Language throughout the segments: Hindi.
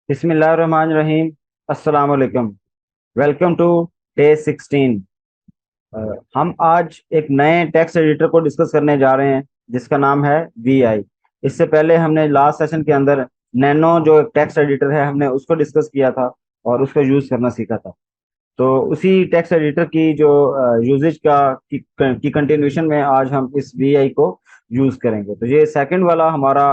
बिस्मिल्लाहिर्रहमानिर्रहीम। अस्सलाम वालेकुम। Welcome to day 16। हम आज एक नए टेक्स्ट एडिटर को डिस्कस करने जा रहे हैं जिसका नाम है वी आई। इससे पहले हमने लास्ट सेशन के अंदर नैनो जो एक टेक्स्ट एडिटर है हमने उसको डिस्कस किया था और उसको यूज़ करना सीखा था। तो उसी टेक्स्ट एडिटर की जो यूजेज की कंटिन्यूशन में आज हम इस वी आई को यूज़ करेंगे। तो ये सेकंड वाला हमारा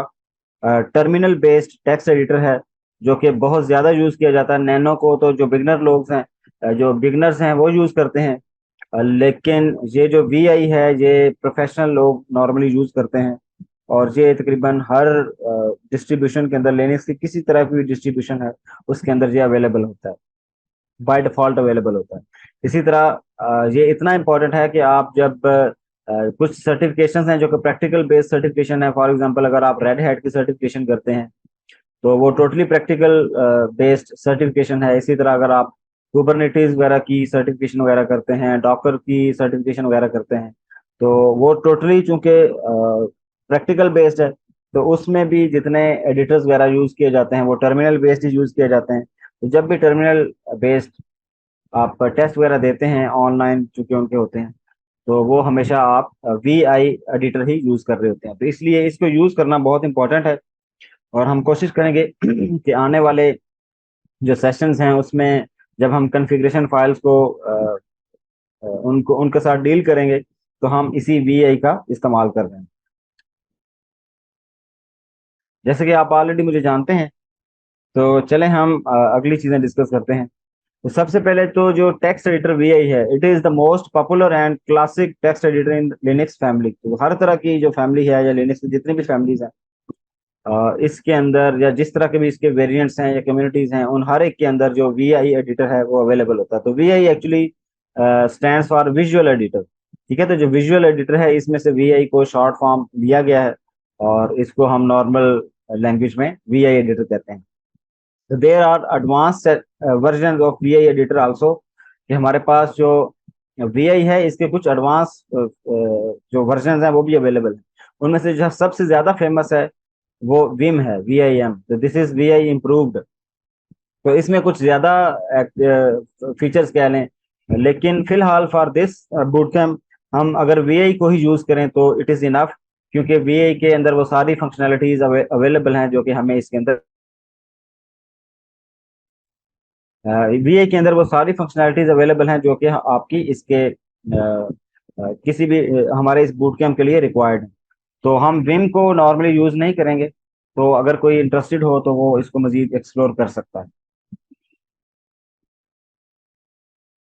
टर्मिनल बेस्ड टेक्स्ट एडिटर है जो कि बहुत ज़्यादा यूज़ किया जाता है। नैनो को तो जो बिगनर लोग हैं जो बिगनर्स हैं वो यूज़ करते हैं। लेकिन ये जो वी आई है ये प्रोफेशनल लोग नॉर्मली यूज़ करते हैं। और ये तकरीबन हर डिस्ट्रीब्यूशन के अंदर लिनक्स की किसी तरह की भी डिस्ट्रीब्यूशन है उसके अंदर ये अवेलेबल होता है, बाय डिफॉल्ट अवेलेबल होता है। इसी तरह ये इतना इंपॉर्टेंट है कि आप जब कुछ सर्टिफिकेशन हैं जो कि प्रैक्टिकल बेस्ड सर्टिफिकेशन है, फॉर एग्जांपल अगर आप रेड हैट की सर्टिफिकेशन करते हैं तो वो टोटली प्रैक्टिकल बेस्ड सर्टिफिकेशन है। इसी तरह अगर आप कुबरनेटीज वगैरह की सर्टिफिकेशन वगैरह करते हैं, डॉकर की सर्टिफिकेशन वगैरह करते हैं, तो वो टोटली चूंकि प्रैक्टिकल बेस्ड है तो उसमें भी जितने एडिटर्स वगैरह यूज किए जाते हैं वो टर्मिनल बेस्ड ही यूज किए जाते हैं। तो जब भी टर्मिनल बेस्ड आप टेस्ट वगैरह देते हैं ऑनलाइन चूंकि उनके होते हैं तो वो हमेशा आप वी आई एडिटर ही यूज कर रहे होते हैं। तो इसलिए इसको यूज करना बहुत इंपॉर्टेंट है और हम कोशिश करेंगे कि आने वाले जो सेशंस हैं उसमें जब हम कॉन्फ़िगरेशन फाइल्स को उनको उनके साथ डील करेंगे तो हम इसी वी आई का इस्तेमाल कर रहे हैं। जैसे कि आप ऑलरेडी मुझे जानते हैं तो चलें हम अगली चीज़ें डिस्कस करते हैं। तो सबसे पहले तो जो टेक्स्ट एडिटर वी आई है, it is the most popular and classic text editor in Linux family. तो हर तरह की जो फैमिली है या लिनक्स की जितनी भी फैमिलीज हैं इसके अंदर या जिस तरह के भी इसके वेरिएंट्स हैं या कम्युनिटीज हैं उन हर एक के अंदर जो वी आई एडिटर है वो अवेलेबल होता है। तो V I actually stands for visual editor. ठीक है, तो जो विजुअल एडिटर है इसमें से वी आई को शॉर्ट फॉर्म लिया गया है और इसको हम नॉर्मल लैंग्वेज में वी आई एडिटर कहते हैं। तो there are advance version of V I editor also, कि हमारे पास जो वी आई है इसके कुछ एडवांस जो वर्जन हैं वो भी अवेलेबल हैं। उनमें से जो सबसे ज्यादा फेमस है वो विम है, वी आई एम। तो this is V I improved. तो इसमें कुछ ज्यादा फीचर्स कह लें, लेकिन फिलहाल फॉर दिस बूट कैम्प हम अगर वी आई को ही यूज करें तो इट इज इनफ, क्योंकि वी आई के अंदर वो सारी फंक्शनैलिटीज अवेलेबल हैं जो कि हमें इसके अंदर वी आई के अंदर वो सारी फंक्शनैलिटीज अवेलेबल हैं जो कि आपकी इसके किसी भी हमारे इस बूट कैम्प के लिए रिक्वायर्ड है। तो हम विम को नॉर्मली यूज नहीं करेंगे। तो अगर कोई इंटरेस्टेड हो तो वो इसको मजीद एक्सप्लोर कर सकता है।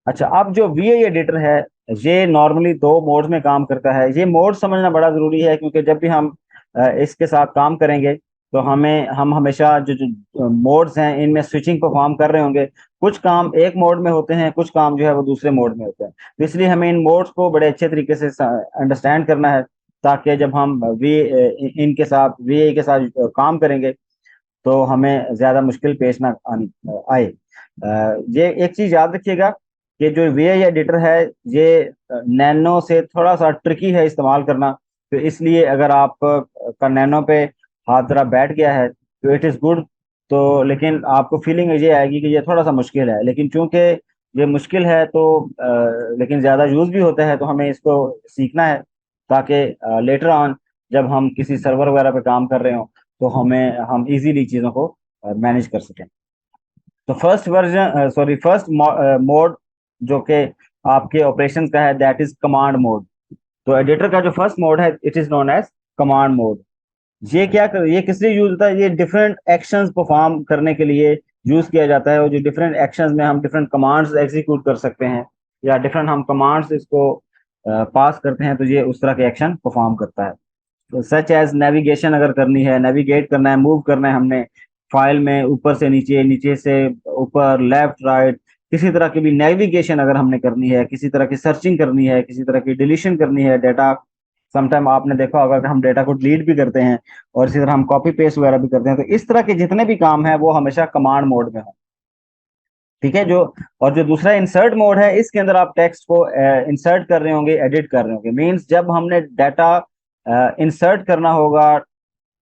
अच्छा, अब जो वी आई एडिटर है ये नॉर्मली दो मोड्स में काम करता है। ये मोड समझना बड़ा जरूरी है क्योंकि जब भी हम इसके साथ काम करेंगे तो हम हमेशा जो जो मोड्स हैं इनमें स्विचिंग परफॉर्म कर रहे होंगे। कुछ काम एक मोड में होते हैं, कुछ काम जो है वो दूसरे मोड में होते हैं। तो इसलिए हमें इन मोड्स को बड़े अच्छे तरीके से अंडरस्टैंड करना है ताकि जब हम इनके साथ वी आई के साथ काम करेंगे तो हमें ज्यादा मुश्किल पेश ना आनी आए। ये एक चीज याद रखिएगा कि जो वी आई एडिटर है ये नैनो से थोड़ा सा ट्रिकी है इस्तेमाल करना। तो इसलिए अगर आप का नैनो पे हाथ जरा बैठ गया है तो इट इज़ गुड। तो लेकिन आपको फीलिंग ये आएगी कि ये थोड़ा सा मुश्किल है, लेकिन चूंकि ये मुश्किल है तो लेकिन ज़्यादा यूज़ भी होता है तो हमें इसको सीखना है ताकि लेटर ऑन जब हम किसी सर्वर वगैरह पे काम कर रहे हो तो हम इजीली चीज़ों को मैनेज कर सकें। तो first version sorry first mode जो कि आपके ऑपरेशन का है दैट इज कमांड मोड। तो एडिटर का जो फर्स्ट मोड है it is known as command mode. ये किस लिए यूज होता है? ये डिफरेंट एक्शंस परफॉर्म करने के लिए यूज किया जाता है और जो डिफरेंट एक्शंस में हम डिफरेंट कमांड्स एग्जीक्यूट कर सकते हैं या डिफरेंट हम कमांड्स इसको पास करते हैं तो ये उस तरह के एक्शन परफॉर्म करता है। तो सच एज नेविगेशन अगर करनी है, नेविगेट करना है, मूव करना है हमने फाइल में ऊपर से नीचे, नीचे से ऊपर, लेफ्ट राइट, किसी तरह की भी नेविगेशन अगर हमने करनी है, किसी तरह की सर्चिंग करनी है, किसी तरह की डिलीशन करनी है डाटा। समटाइम आपने देखा होगा कि हम डाटा को डिलीट भी करते हैं और इसी तरह हम कॉपी पेस्ट वगैरह भी करते हैं। तो इस तरह के जितने भी काम है वो हमेशा कमांड मोड में हो। ठीक है, जो और जो दूसरा इंसर्ट मोड है इसके अंदर आप टेक्स्ट को इंसर्ट कर रहे होंगे, एडिट कर रहे होंगे। मींस जब हमने डाटा इंसर्ट करना होगा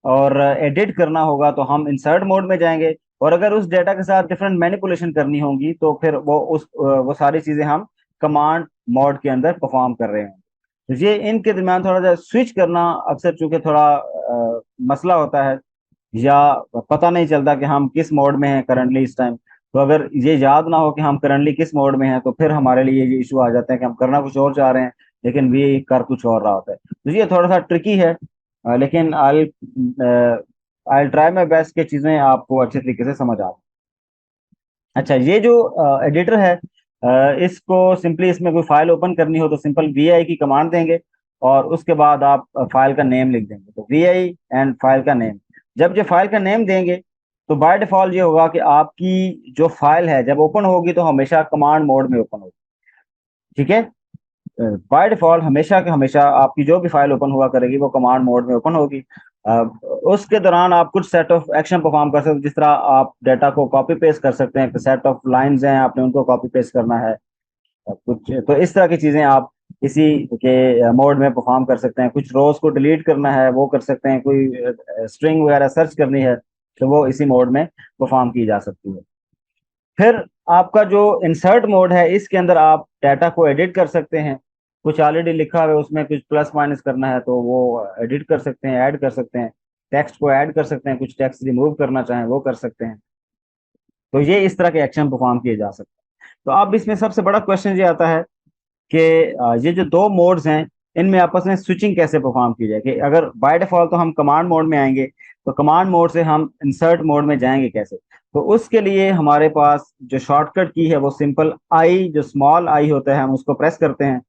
और एडिट करना होगा तो हम इंसर्ट मोड में जाएंगे, और अगर उस डेटा के साथ डिफरेंट मैनिपुलेशन करनी होगी तो फिर वो सारी चीजें हम कमांड मोड के अंदर परफॉर्म कर रहे हैं। तो ये इनके दरम्यान थोड़ा सा स्विच करना अक्सर चूंकि थोड़ा मसला होता है, या पता नहीं चलता कि हम किस मोड में हैं करंटली इस टाइम। तो अगर ये याद ना हो कि हम करंटली किस मोड में हैं तो फिर हमारे लिए ये इशू आ जाते हैं कि हम करना कुछ और चाह रहे हैं लेकिन भी कर कुछ और रहा होता है। तो ये थोड़ा सा ट्रिकी है, लेकिन आई ट्राई माई बेस्ट कि चीज़ें आपको अच्छे तरीके से समझ आ। अच्छा, ये जो एडिटर है, इसको सिंपली इसमें कोई फाइल ओपन करनी हो तो सिंपल वी आई की कमांड देंगे और उसके बाद आप फाइल का नेम लिख देंगे, तो वी आई एंड फाइल का नेम। जब जो फाइल का नेम देंगे तो बाय डिफॉल्ट ये होगा कि आपकी जो फाइल है जब ओपन होगी तो हमेशा कमांड मोड में ओपन होगी। ठीक है, बाय डिफॉल्ट हमेशा के हमेशा आपकी जो भी फाइल ओपन हुआ करेगी वो कमांड मोड में ओपन होगी। अ, उसके दौरान आप कुछ सेट ऑफ एक्शन परफॉर्म कर सकते हो, जिस तरह आप डाटा को कॉपी पेस्ट कर सकते हैं, सेट ऑफ लाइंस हैं आपने उनको कॉपी पेस्ट करना है, कुछ तो इस तरह की चीजें आप इसी के मोड में परफॉर्म कर सकते हैं। कुछ रोज को डिलीट करना है वो कर सकते हैं, कोई स्ट्रिंग वगैरह सर्च करनी है तो वो इसी मोड में परफॉर्म की जा सकती है। फिर आपका जो इंसर्ट मोड है इसके अंदर आप डाटा को एडिट कर सकते हैं, कुछ ऑलरेडी लिखा हुआ है उसमें कुछ प्लस माइनस करना है तो वो एडिट कर सकते हैं, ऐड कर सकते हैं, टेक्स्ट को ऐड कर सकते हैं, कुछ टेक्स्ट रिमूव करना चाहें वो कर सकते हैं। तो ये इस तरह के एक्शन परफॉर्म किए जा सकते हैं। तो अब इसमें सबसे बड़ा क्वेश्चन ये आता है कि ये जो दो मोड्स हैं इनमें आपस में स्विचिंग कैसे परफॉर्म की जाए, कि अगर बाय डिफॉल्ट तो हम कमांड मोड में आएंगे तो कमांड मोड से हम इंसर्ट मोड में जाएंगे कैसे। तो उसके लिए हमारे पास जो शॉर्टकट की है वो सिंपल आई, जो स्मॉल आई होता है हम उसको प्रेस करते हैं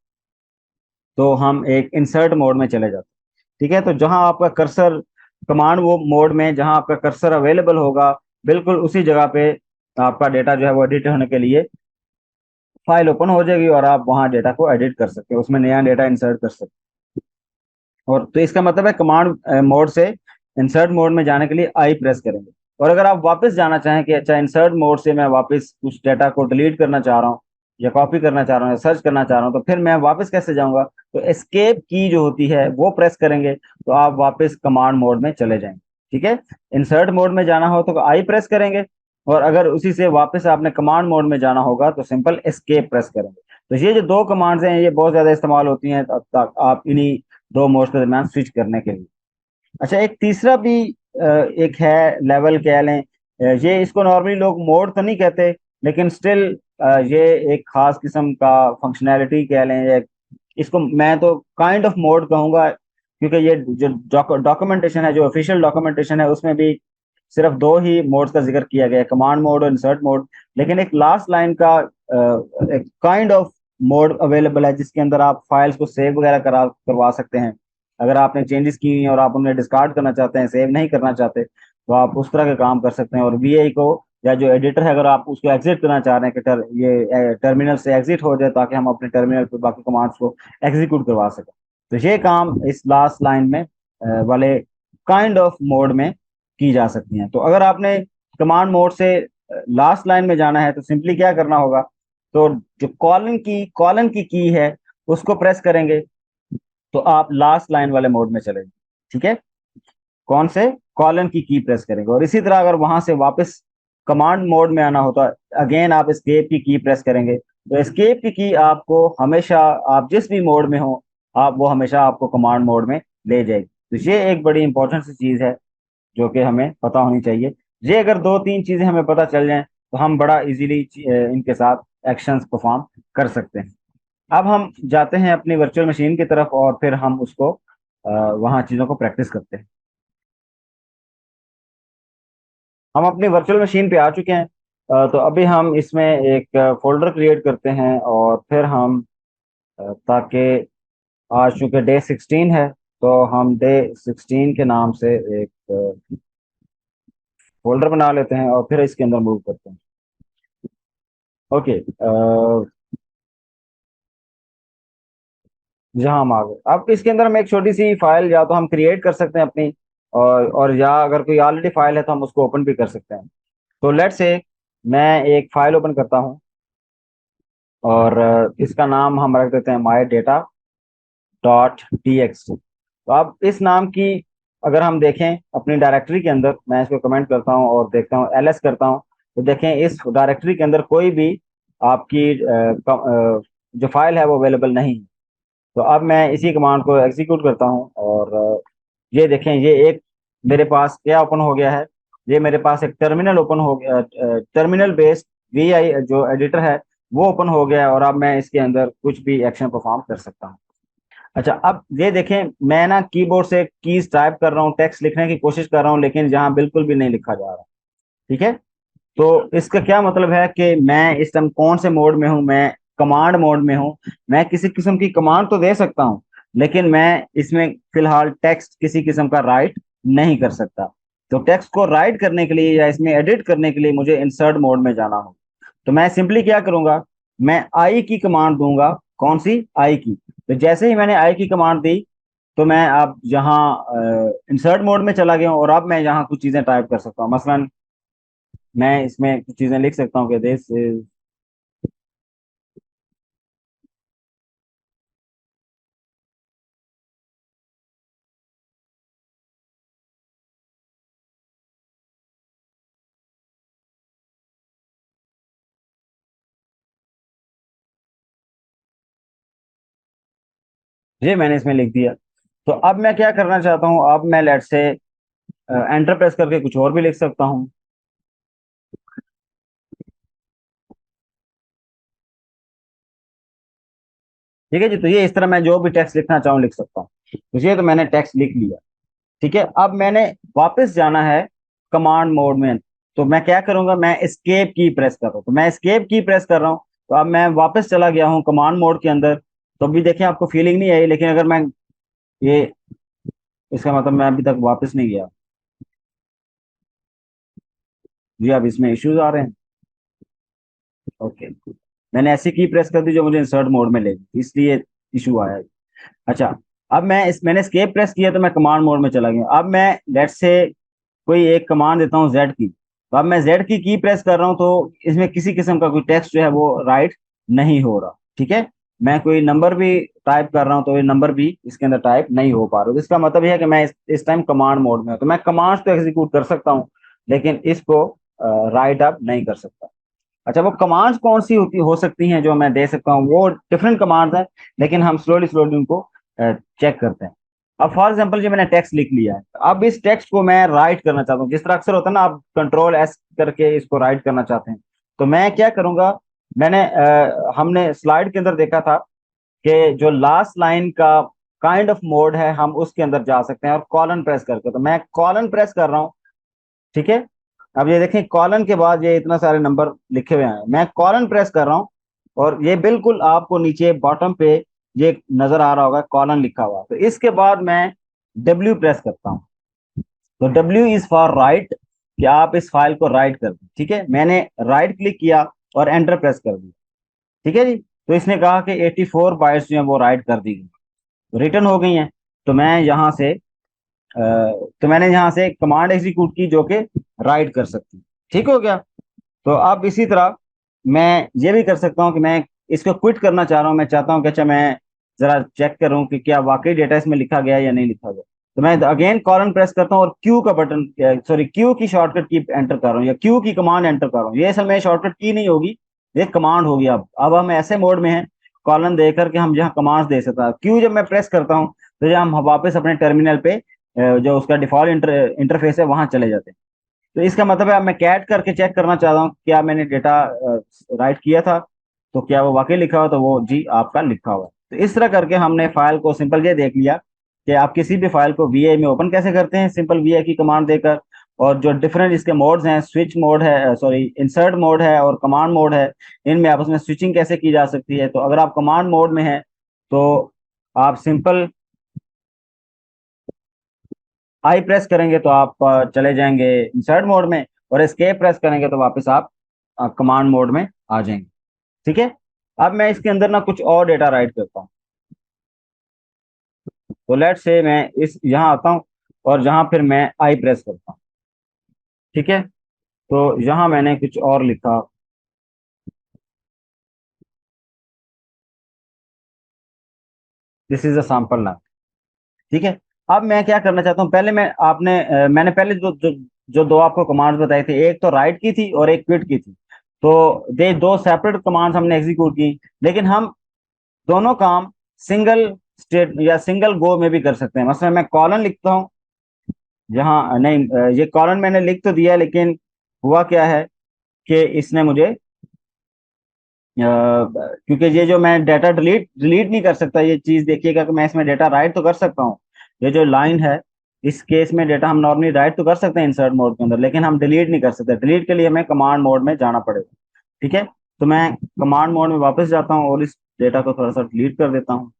तो हम एक इंसर्ट मोड में चले जाते हैं। ठीक है, तो जहां आपका कर्सर कमांड वो मोड में जहां आपका कर्सर अवेलेबल होगा बिल्कुल उसी जगह पे आपका डेटा जो है वो एडिट होने के लिए फाइल ओपन हो जाएगी और आप वहां डेटा को एडिट कर सकते हैं, उसमें नया डेटा इंसर्ट कर सकते हैं। और तो इसका मतलब है कमांड मोड से इंसर्ट मोड में जाने के लिए आई प्रेस करेंगे। और अगर आप वापस जाना चाहें कि अच्छा इंसर्ट मोड से मैं वापस कुछ डेटा को डिलीट करना चाह रहा हूँ या कॉपी करना चाह रहा हूँ या सर्च करना चाह रहा हूँ तो फिर मैं वापस कैसे जाऊंगा, तो एस्केप की जो होती है वो प्रेस करेंगे तो आप वापस कमांड मोड में चले जाएंगे। ठीक है, इंसर्ट मोड में जाना हो तो आई प्रेस करेंगे, और अगर उसी से वापस आपने कमांड मोड में जाना होगा तो सिंपल एस्केप प्रेस करेंगे। तो ये जो दो कमांड्स हैं ये बहुत ज्यादा इस्तेमाल होती हैं आप इन्हीं दो मोड्स के दरमियान स्विच करने के लिए। अच्छा, एक तीसरा भी एक है लेवल कह लें, ये इसको नॉर्मली लोग मोड तो नहीं कहते लेकिन स्टिल ये एक खास किस्म का फंक्शनैलिटी कह लें, या इसको मैं तो काइंड ऑफ मोड कहूंगा क्योंकि ये जो डॉक्यूमेंटेशन है, जो ऑफिशियल डॉक्यूमेंटेशन है उसमें भी सिर्फ दो ही मोड्स का जिक्र किया गया है, कमांड मोड और इंसर्ट मोड। लेकिन एक लास्ट लाइन का एक काइंड ऑफ मोड अवेलेबल है जिसके अंदर आप फाइल्स को सेव वगैरह करवा सकते हैं। अगर आपने चेंजेस की हुई हैं और आप उन्हें डिस्कार्ड करना चाहते हैं, सेव नहीं करना चाहते, तो आप उस तरह के काम कर सकते हैं। और वीआई को या जो एडिटर है अगर आप उसको एग्जिट करना चाह रहे हैं कि ये टर्मिनल से एग्जिट हो जाए ताकि हम अपने टर्मिनल पर बाकी कमांड्स को एग्जीक्यूट करवा सकें, तो ये काम इस लास्ट लाइन में वाले काइंड ऑफ मोड में की जा सकती हैं। तो अगर आपने कमांड मोड से लास्ट लाइन में जाना है तो सिंपली क्या करना होगा, तो जो कॉलन की है उसको प्रेस करेंगे तो आप लास्ट लाइन वाले मोड में चले। ठीक है, कौन से कॉलन की प्रेस करेंगे, और इसी तरह अगर वहां से वापस कमांड मोड में आना होता अगेन आप एस्केप की प्रेस करेंगे, तो एस्केप की आपको हमेशा आप जिस भी मोड में हो आप वो हमेशा आपको कमांड मोड में ले जाएगी। तो ये एक बड़ी इंपॉर्टेंट सी चीज है जो कि हमें पता होनी चाहिए। ये अगर दो तीन चीजें हमें पता चल जाएं तो हम बड़ा इजीली इनके साथ एक्शंस परफॉर्म कर सकते हैं। अब हम जाते हैं अपनी वर्चुअल मशीन की तरफ और फिर हम उसको वहाँ चीज़ों को प्रैक्टिस करते हैं। हम अपनी वर्चुअल मशीन पे आ चुके हैं, तो अभी हम इसमें एक फोल्डर क्रिएट करते हैं और फिर हम ताकि आज चूंकि डे 16 है तो हम डे 16 के नाम से एक फोल्डर बना लेते हैं और फिर इसके अंदर मूव करते हैं। ओके, जहाँ हम आ गए अब इसके अंदर हम एक छोटी सी फाइल या तो हम क्रिएट कर सकते हैं अपनी, और या अगर कोई ऑलरेडी फाइल है तो हम उसको ओपन भी कर सकते हैं। तो लेट्स से मैं एक फाइल ओपन करता हूँ और इसका नाम हम रख देते हैं my data dot T x. तो अब इस नाम की अगर हम देखें अपनी डायरेक्टरी के अंदर, मैं इसको कमेंट करता हूँ और देखता हूँ, एलएस करता हूँ, तो देखें इस डायरेक्टरी के अंदर कोई भी आपकी जो फाइल है वो अवेलेबल नहीं है। तो अब मैं इसी कमांड को एग्जीक्यूट करता हूँ और ये देखें, ये एक मेरे पास क्या ओपन हो गया है, ये मेरे पास एक टर्मिनल ओपन हो गया, टर्मिनल बेस्ड वीआई जो एडिटर है वो ओपन हो गया है, और अब मैं इसके अंदर कुछ भी एक्शन परफॉर्म कर सकता हूँ। अच्छा, अब ये देखें, मैं ना कीबोर्ड से कीज टाइप कर रहा हूँ, टेक्स्ट लिखने की कोशिश कर रहा हूँ, लेकिन यहाँ बिल्कुल भी नहीं लिखा जा रहा। ठीक है, तो इसका क्या मतलब है कि मैं इस टाइम कौन से मोड में हूँ, मैं कमांड मोड में हूँ। मैं किसी किस्म की कमांड तो दे सकता हूँ, लेकिन मैं इसमें फिलहाल टेक्स्ट किसी किस्म का राइट नहीं कर सकता। तो टेक्स्ट को राइट करने के लिए या इसमें एडिट करने के लिए मुझे इंसर्ट मोड में जाना हो। तो मैं सिंपली क्या करूंगा, मैं आई की कमांड दूंगा। कौन सी? आई की। तो जैसे ही मैंने आई की कमांड दी, तो मैं अब यहाँ इंसर्ट मोड में चला गया हूँ, और अब मैं यहाँ कुछ चीजें टाइप कर सकता हूँ। मसलन मैं इसमें कुछ चीजें लिख सकता हूँ कि दिस इज, ये मैंने इसमें लिख दिया। तो अब मैं क्या करना चाहता हूँ, अब मैं लेट से एंटर प्रेस करके कुछ और भी लिख सकता हूँ। ठीक है जी, तो ये इस तरह मैं जो भी टेक्स्ट लिखना चाहूँ लिख सकता हूँ। तो ये तो मैंने टेक्स्ट लिख लिया। ठीक है, अब मैंने वापस जाना है कमांड मोड में। तो मैं क्या करूंगा, मैं एस्केप की प्रेस कर रहा हूँ, तो मैं एस्केप की प्रेस कर रहा हूँ। तो अब मैं वापस चला गया हूँ कमांड मोड के अंदर। तो अभी देखें, आपको फीलिंग नहीं आई, लेकिन अगर मैं ये, इसका मतलब मैं अभी तक वापस नहीं गया जी। अब इसमें इश्यूज आ रहे हैं। ओके, मैंने ऐसी की प्रेस कर दी जो मुझे इंसर्ट मोड में ले गई, इसलिए इशू आया। अच्छा, अब मैंने एस्केप प्रेस किया तो मैं कमांड मोड में चला गया। अब मैं लेट से कोई एक कमांड देता हूँ जेड की। तो अब मैं जेड की प्रेस कर रहा हूँ, तो इसमें किसी किस्म का कोई टेक्स्ट जो है वो राइट नहीं हो रहा। ठीक है, मैं कोई नंबर भी टाइप कर रहा हूँ तो ये नंबर भी इसके अंदर टाइप नहीं हो पा रहा। तो इसका मतलब यह है कि मैं इस टाइम कमांड मोड में हूँ। तो मैं कमांड्स तो एग्जीक्यूट कर सकता हूँ, लेकिन इसको राइट अप नहीं कर सकता। अच्छा, वो कमांड्स कौन सी होती हो सकती हैं जो मैं दे सकता हूँ? वो डिफरेंट कमांड्स हैं, लेकिन हम स्लोली स्लोली उनको चेक करते हैं। अब फॉर एग्जांपल, जो मैंने टेक्स्ट लिख लिया है, अब इस टेक्स्ट को मैं राइट करना चाहता हूँ। जिस तरह अक्सर होता है ना, आप कंट्रोल एस करके इसको राइट करना चाहते हैं। तो मैं क्या करूंगा, हमने स्लाइड के अंदर देखा था कि जो लास्ट लाइन का काइंड ऑफ मोड है, हम उसके अंदर जा सकते हैं और कॉलन प्रेस करके। तो मैं कॉलन प्रेस कर रहा हूँ। ठीक है, अब ये देखें, कॉलन के बाद ये इतना सारे नंबर लिखे हुए हैं, मैं कॉलन प्रेस कर रहा हूँ, और ये बिल्कुल आपको नीचे बॉटम पे ये नजर आ रहा होगा, कॉलन लिखा हुआ। तो इसके बाद मैं डब्ल्यू प्रेस करता हूँ। तो डब्ल्यू इज फॉर राइट, कि आप इस फाइल को राइट कर दें। ठीक है, मैंने राइट क्लिक किया और एंटर प्रेस कर दिया। ठीक है जी, तो इसने कहा कि 84 बाइट्स जो है वो राइट कर दी गई, रिटर्न हो गई हैं। तो मैं यहाँ से तो मैंने यहाँ से कमांड एग्जीक्यूट की जो कि राइट कर सकती है। ठीक हो गया। तो अब इसी तरह मैं ये भी कर सकता हूँ कि मैं इसको क्विट करना चाह रहा हूँ। मैं चाहता हूँ कि अच्छा, मैं जरा चेक करूँ कि क्या वाकई डेटा इसमें लिखा गया है या नहीं लिखा गया। तो मैं अगेन कॉलन प्रेस करता हूँ और क्यू का बटन, सॉरी, क्यू की शॉर्टकट की एंटर कर रहा हूँ, या क्यू की कमांड एंटर कर रहा हूँ। ये असल में शॉर्टकट की नहीं होगी, ये कमांड होगी। अब हम ऐसे मोड में हैं, कॉलन दे करके हम जहाँ कमांड्स दे सकते हैं। क्यू जब मैं प्रेस करता हूँ, तो जब हम वापस अपने टर्मिनल पे जो उसका डिफॉल्ट इंटरफेस है वहां चले जाते हैं। तो इसका मतलब है, अब मैं कैट करके चेक करना चाहता हूँ क्या मैंने डेटा राइट किया था, तो क्या वो वाकई लिखा हुआ, तो वो जी आपका लिखा हुआ है। तो इस तरह करके हमने फाइल को सिंपल ये देख लिया कि आप किसी भी फाइल को वीआई में ओपन कैसे करते हैं, सिंपल वीआई की कमांड देकर। और जो डिफरेंट इसके मोड्स हैं, स्विच मोड है, सॉरी, इंसर्ट मोड है और कमांड मोड है, इनमें आपस में स्विचिंग कैसे की जा सकती है। तो अगर आप कमांड मोड में हैं, तो आप सिंपल आई प्रेस करेंगे तो आप चले जाएंगे इंसर्ट मोड में, और एस्केप प्रेस करेंगे तो वापस आप कमांड मोड में आ जाएंगे। ठीक है, अब मैं इसके अंदर ना कुछ और डेटा राइट करता हूँ। तो लेट से मैं इस यहाँ आता हूँ, और जहाँ फिर मैं आई प्रेस करता हूँ। ठीक है, तो यहाँ मैंने कुछ और लिखा, this is a sample now. ठीक है, अब मैं क्या करना चाहता हूँ, पहले मैंने पहले जो दो आपको कमांड्स बताई थी, एक तो राइट की थी और एक क्विट की थी। तो दे दो सेपरेट कमांड्स हमने एग्जीक्यूट की, लेकिन हम दोनों काम सिंगल स्टेट या सिंगल गो में भी कर सकते हैं। मसलन मैं कॉलन लिखता हूँ, जहाँ नहीं ये कॉलन मैंने लिख तो दिया, लेकिन हुआ क्या है कि इसने मुझे क्योंकि ये जो मैं डाटा डिलीट डिलीट नहीं कर सकता, ये चीज देखिएगा कि मैं इसमें डाटा राइट तो कर सकता हूँ। ये जो लाइन है, इस केस में डाटा हम नॉर्मली राइट तो कर सकते हैं इंसर्ट मोड के अंदर, लेकिन हम डिलीट नहीं कर सकते। डिलीट के लिए हमें कमांड मोड में जाना पड़ेगा। ठीक है, तो मैं कमांड मोड में वापस जाता हूँ और इस डेटा को थोड़ा सा डिलीट कर देता हूँ,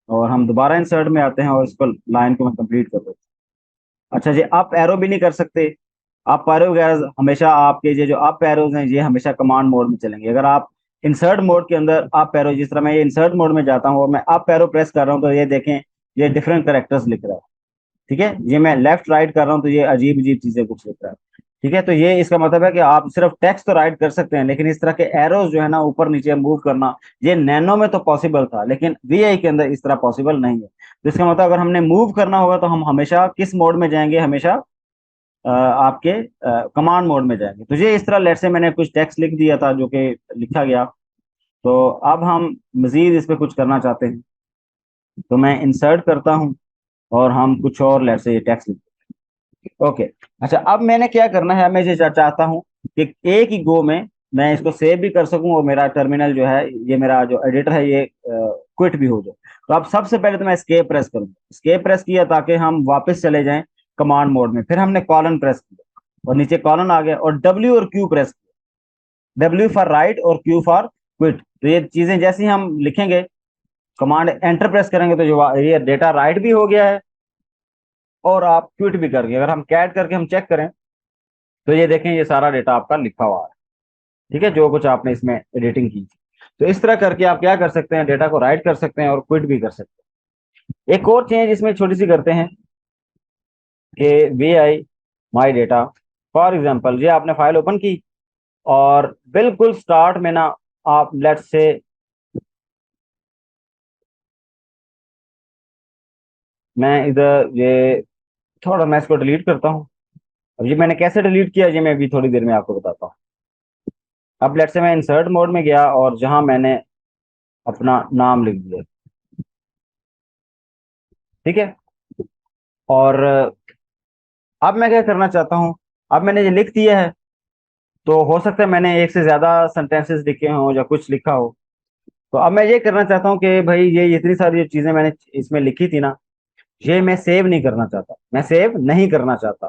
और हम दोबारा इंसर्ट में आते हैं और इसको लाइन को मैं कंप्लीट कर देता हूँ। अच्छा जी, अप एरो भी नहीं कर सकते। अप एरो वगैरह हमेशा आपके ये जो अप एरोज हैं, ये हमेशा कमांड मोड में चलेंगे। अगर आप इंसर्ट मोड के अंदर अप एरो, जिस तरह मैं ये इंसर्ट मोड में जाता हूँ और मैं अप एरो प्रेस कर रहा हूँ, तो ये देखें ये डिफरेंट करेक्टर्स लिख रहा है। ठीक है, ये मैं लेफ्ट राइट कर रहा हूँ तो ये अजीब अजीब चीजें कुछ लिख रहा है। ठीक है, तो ये इसका मतलब है कि आप सिर्फ टेक्स्ट तो राइट कर सकते हैं, लेकिन इस तरह के एरोज जो है ना ऊपर नीचे मूव करना, ये नैनो में तो पॉसिबल था, लेकिन वीआई के अंदर इस तरह पॉसिबल नहीं है। तो इसका मतलब अगर हमने मूव करना होगा तो हम हमेशा किस मोड में जाएंगे, हमेशा आपके कमांड मोड में जाएंगे। तो ये इस तरह, लेट से मैंने कुछ टेक्स्ट लिख दिया था जो कि लिखा गया। तो अब हम मजीद इस पे कुछ करना चाहते हैं, तो मैं इंसर्ट करता हूँ और हम कुछ और लेट से ये टेक्स्ट लिख, ओके। अच्छा, अब मैंने क्या करना है, मैं ये चाहता हूँ कि एक ही गो में मैं इसको सेव भी कर सकूं और मेरा टर्मिनल जो है, ये मेरा जो एडिटर है, ये क्विट भी हो जाए। तो अब सबसे पहले तो मैं एस्केप प्रेस करूंगा। एस्केप प्रेस किया ताकि हम वापस चले जाएं कमांड मोड में। फिर हमने कॉलन प्रेस किया और नीचे कॉलन आ गया, और डब्ल्यू और क्यू प्रेस किया। डब्ल्यू फॉर राइट और क्यू फॉर क्विट। तो ये चीजें जैसे ही हम लिखेंगे, कमांड एंटर प्रेस करेंगे, तो जो ये डेटा राइट भी हो गया है और आप क्विट भी कर गए। अगर हम कैट करके हम चेक करें, तो ये देखें ये सारा डेटा आपका लिखा हुआ है। ठीक है, जो कुछ आपने इसमें एडिटिंग की थी। तो इस तरह करके आप क्या कर सकते हैं, डेटा को राइट कर सकते हैं और क्विट भी कर सकते हैं। एक और चेंज इसमें छोटी सी करते हैं कि V I my data, for example ये आपने फाइल ओपन की और बिल्कुल स्टार्ट में ना, आप लेट से मैं इधर ये थोड़ा मैं इसको डिलीट करता हूँ। अब ये मैंने कैसे डिलीट किया, ये मैं अभी थोड़ी देर में आपको बताता हूँ। अब लेट से मैं इंसर्ट मोड में गया और जहां मैंने अपना नाम लिख दिया। ठीक है, और अब मैं क्या करना चाहता हूँ, अब मैंने ये लिख दिया है, तो हो सकता है मैंने एक से ज्यादा सेंटेंसेस लिखे हों या कुछ लिखा हो। तो अब मैं ये करना चाहता हूँ कि भाई ये इतनी सारी जो चीजें मैंने इसमें लिखी थी ना, ये मैं सेव नहीं करना चाहता, मैं सेव नहीं करना चाहता।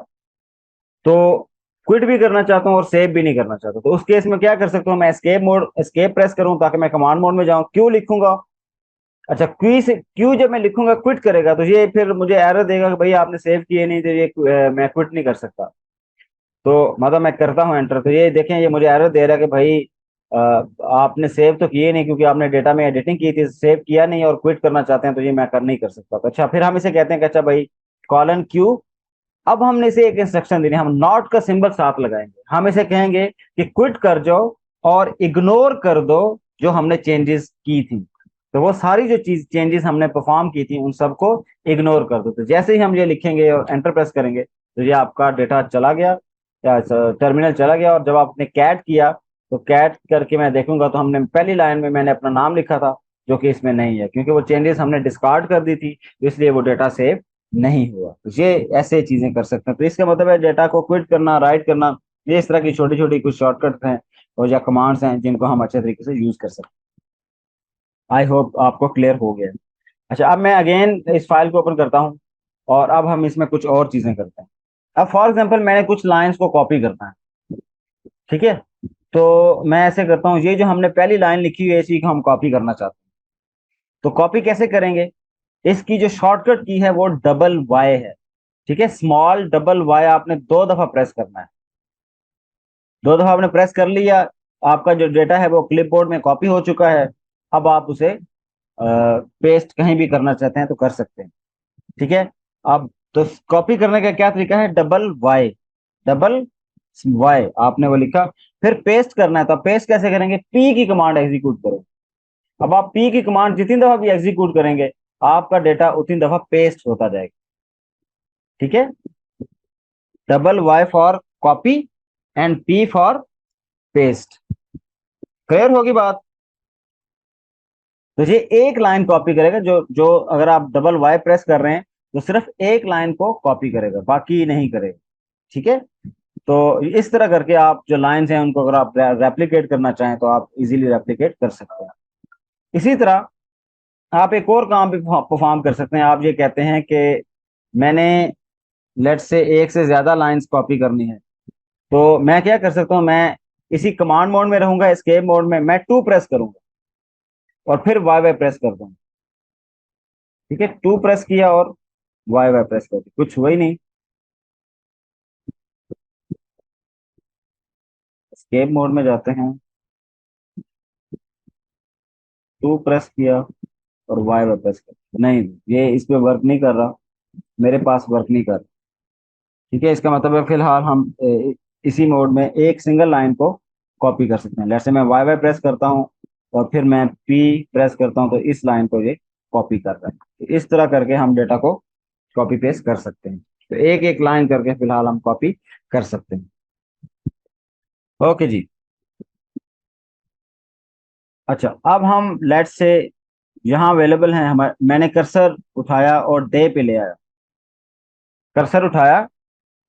तो क्विट भी करना चाहता हूँ और सेव भी नहीं करना चाहता। तो उस केस में क्या कर सकता हूँ, मैं एस्केप प्रेस करूँ ताकि मैं कमांड मोड में जाऊँ, क्यों लिखूंगा। अच्छा, क्यू जब मैं लिखूंगा क्विट करेगा, तो ये फिर मुझे एरर देगा कि भाई आपने सेव किए नहीं, तो ये मैं क्विट नहीं कर सकता। तो मतलब मैं करता हूँ एंटर, तो ये देखें ये मुझे एरर दे रहा है कि भाई आपने सेव तो किए नहीं, क्योंकि आपने डेटा में एडिटिंग की थी, सेव किया नहीं और क्विट करना चाहते हैं, तो ये मैं कर नहीं कर सकता। तो अच्छा, फिर हम इसे कहते हैं कि अच्छा भाई कॉलन क्यू। अब हमने इसे एक इंस्ट्रक्शन देनी है, हम नॉट का सिंबल साथ लगाएंगे। हम इसे कहेंगे कि क्विट कर जाओ और इग्नोर कर दो जो हमने चेंजेस की थी। तो वो सारी जो चीज चेंजेस हमने परफॉर्म की थी, उन सबको इग्नोर कर दो। तो जैसे ही हम ये लिखेंगे और एंटर प्रेस करेंगे, तो ये आपका डेटा चला गया या टर्मिनल चला गया। और जब आपने कैट किया, तो कैट करके मैं देखूंगा, तो हमने पहली लाइन में मैंने अपना नाम लिखा था, जो कि इसमें नहीं है, क्योंकि वो चेंजेस हमने डिस्कार्ड कर दी थी, तो इसलिए वो डेटा सेव नहीं हुआ। तो ये ऐसे चीजें कर सकते हैं। तो इसका मतलब है डेटा को क्विट करना, राइट करना, ये इस तरह की छोटी छोटी कुछ शॉर्टकट्स हैं और या कमांड्स हैं जिनको हम अच्छे तरीके से यूज कर सकते हैं। आई होप आपको क्लियर हो गया। अच्छा, अब मैं अगेन इस फाइल को ओपन करता हूँ और अब हम इसमें कुछ और चीजें करते हैं। अब फॉर एग्जाम्पल मैंने कुछ लाइंस को कॉपी करना है। ठीक है, तो मैं ऐसे करता हूँ, ये जो हमने पहली लाइन लिखी हुई है, इसी को हम कॉपी करना चाहते हैं। तो कॉपी कैसे करेंगे, इसकी जो शॉर्टकट की है वो डबल वाई है। ठीक है, स्मॉल डबल वाई आपने दो दफा प्रेस करना है। दो दफा आपने प्रेस कर लिया, आपका जो डेटा है वो क्लिपबोर्ड में कॉपी हो चुका है। अब आप उसे पेस्ट कहीं भी करना चाहते हैं तो कर सकते हैं। ठीक है, अब तो कॉपी करने का क्या तरीका है, डबल वाई, डबल वाई आपने वो लिखा। फिर पेस्ट करना है, तो पेस्ट कैसे करेंगे, पी की कमांड एग्जीक्यूट करो। अब आप पी की कमांड जितनी दफा भी एग्जीक्यूट करेंगे, आपका डेटा उतनी दफा पेस्ट होता जाएगा। ठीक है, double Y for copy and P for paste. Clear होगी बात? तो ये एक लाइन कॉपी करेगा, जो जो अगर आप डबल वाई प्रेस कर रहे हैं तो सिर्फ एक लाइन को कॉपी करेगा, बाकी नहीं करेगा। ठीक है, तो इस तरह करके आप जो लाइंस हैं उनको अगर आप रेप्लिकेट करना चाहें तो आप इजीली रेप्लिकेट कर सकते हैं। इसी तरह आप एक और काम भी परफॉर्म कर सकते हैं। आप ये कहते हैं कि मैंने लेट से एक से ज्यादा लाइंस कॉपी करनी है, तो मैं क्या कर सकता हूँ, मैं इसी कमांड मोड में रहूंगा, एस्केप मोड में मैं टू प्रेस करूंगा और फिर वाई वाई प्रेस कर दूंगा। ठीक है, टू प्रेस किया और वाई वाई प्रेस कर दिया, कुछ हुआ ही नहीं। एस्केप मोड में जाते हैं, टू प्रेस किया और वाई वाई प्रेस कर दिया, नहीं ये इस पे वर्क नहीं कर रहा, मेरे पास वर्क नहीं कर रहा। ठीक है, इसका मतलब है फिलहाल हम इसी मोड में एक सिंगल लाइन को कॉपी कर सकते हैं। जैसे मैं वाई वाई प्रेस करता हूँ और फिर मैं पी प्रेस करता हूँ तो इस लाइन को ये कॉपी कर रहा है। तो इस तरह करके हम डेटा को कॉपी पेस्ट कर सकते हैं। तो एक एक लाइन करके फिलहाल हम कॉपी कर सकते हैं। ओके जी। अच्छा, अब हम लेट से यहाँ अवेलेबल है हमारे, मैंने कर्सर उठाया और डे पे ले आया, कर्सर उठाया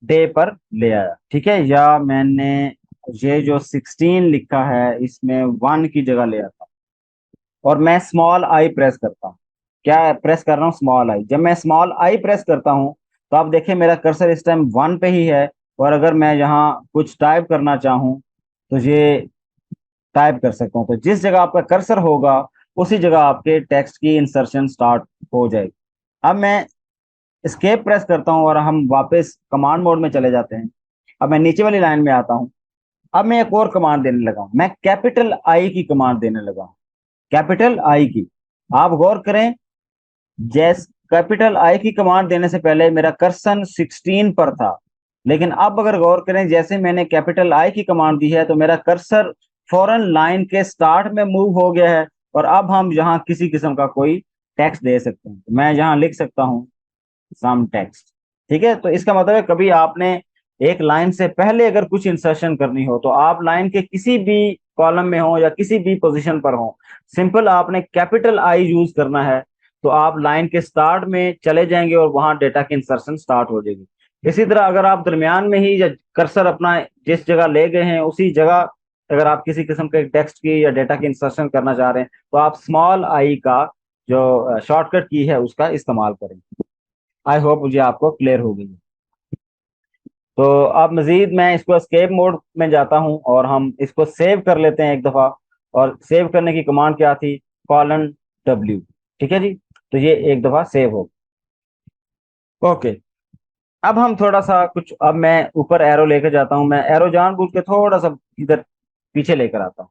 डे पर ले आया। ठीक है, या मैंने ये जो 16 लिखा है इसमें 1 की जगह ले आता हूँ और मैं स्मॉल आई प्रेस करता हूँ। क्या प्रेस कर रहा हूँ? Small I. जब मैं स्मॉल आई प्रेस करता हूँ तो आप देखिए मेरा कर्सर इस टाइम 1 पे ही है, और अगर मैं यहाँ कुछ टाइप करना चाहूँ तो ये टाइप कर सकता हूँ। तो जिस जगह आपका कर्सर होगा उसी जगह आपके टेक्स्ट की इंसर्शन स्टार्ट हो जाएगी। अब मैं एस्केप प्रेस करता हूँ और हम वापस कमांड मोड में चले जाते हैं। अब मैं नीचे वाली लाइन में आता हूँ। अब मैं एक और कमांड देने लगा हूँ, मैं कैपिटल आई की कमांड देने लगा हूँ, कैपिटल आई की। आप गौर करें, जैस कैपिटल आई की कमांड देने से पहले मेरा कर्सर 16 पर था, लेकिन अब अगर गौर करें जैसे मैंने कैपिटल आई की कमांड दी है तो मेरा कर्सर फौरन लाइन के स्टार्ट में मूव हो गया है, और अब हम यहाँ किसी किस्म का कोई टेक्स्ट दे सकते हैं। मैं यहाँ लिख सकता हूँ सम टेक्स्ट। ठीक है, तो इसका मतलब है कभी आपने एक लाइन से पहले अगर कुछ इंसर्शन करनी हो तो आप लाइन के किसी भी कॉलम में हो या किसी भी पोजीशन पर हो, सिंपल आपने कैपिटल आई यूज करना है, तो आप लाइन के स्टार्ट में चले जाएंगे और वहां डेटा की इंसर्शन स्टार्ट हो जाएगी। इसी तरह अगर आप दरमियान में ही या कर्सर अपना जिस जगह ले गए हैं उसी जगह अगर आप किसी किस्म के टेक्स्ट की या डेटा की इंसर्शन करना चाह रहे हैं तो आप स्मॉल आई का जो शॉर्टकट की है उसका इस्तेमाल करें। आई होप मुझे आपको क्लियर हो गई। तो अब मजीद मैं इसको एस्केप मोड में जाता हूं और हम इसको सेव कर लेते हैं एक दफा। और सेव करने की कमांड क्या थी? Colon W. ठीक है जी, तो ये एक दफा सेव हो। ओके, अब हम थोड़ा सा कुछ, अब मैं ऊपर एरो लेकर जाता हूं, मैं एरो जानबूझ के थोड़ा सा इधर पीछे लेकर आता हूं।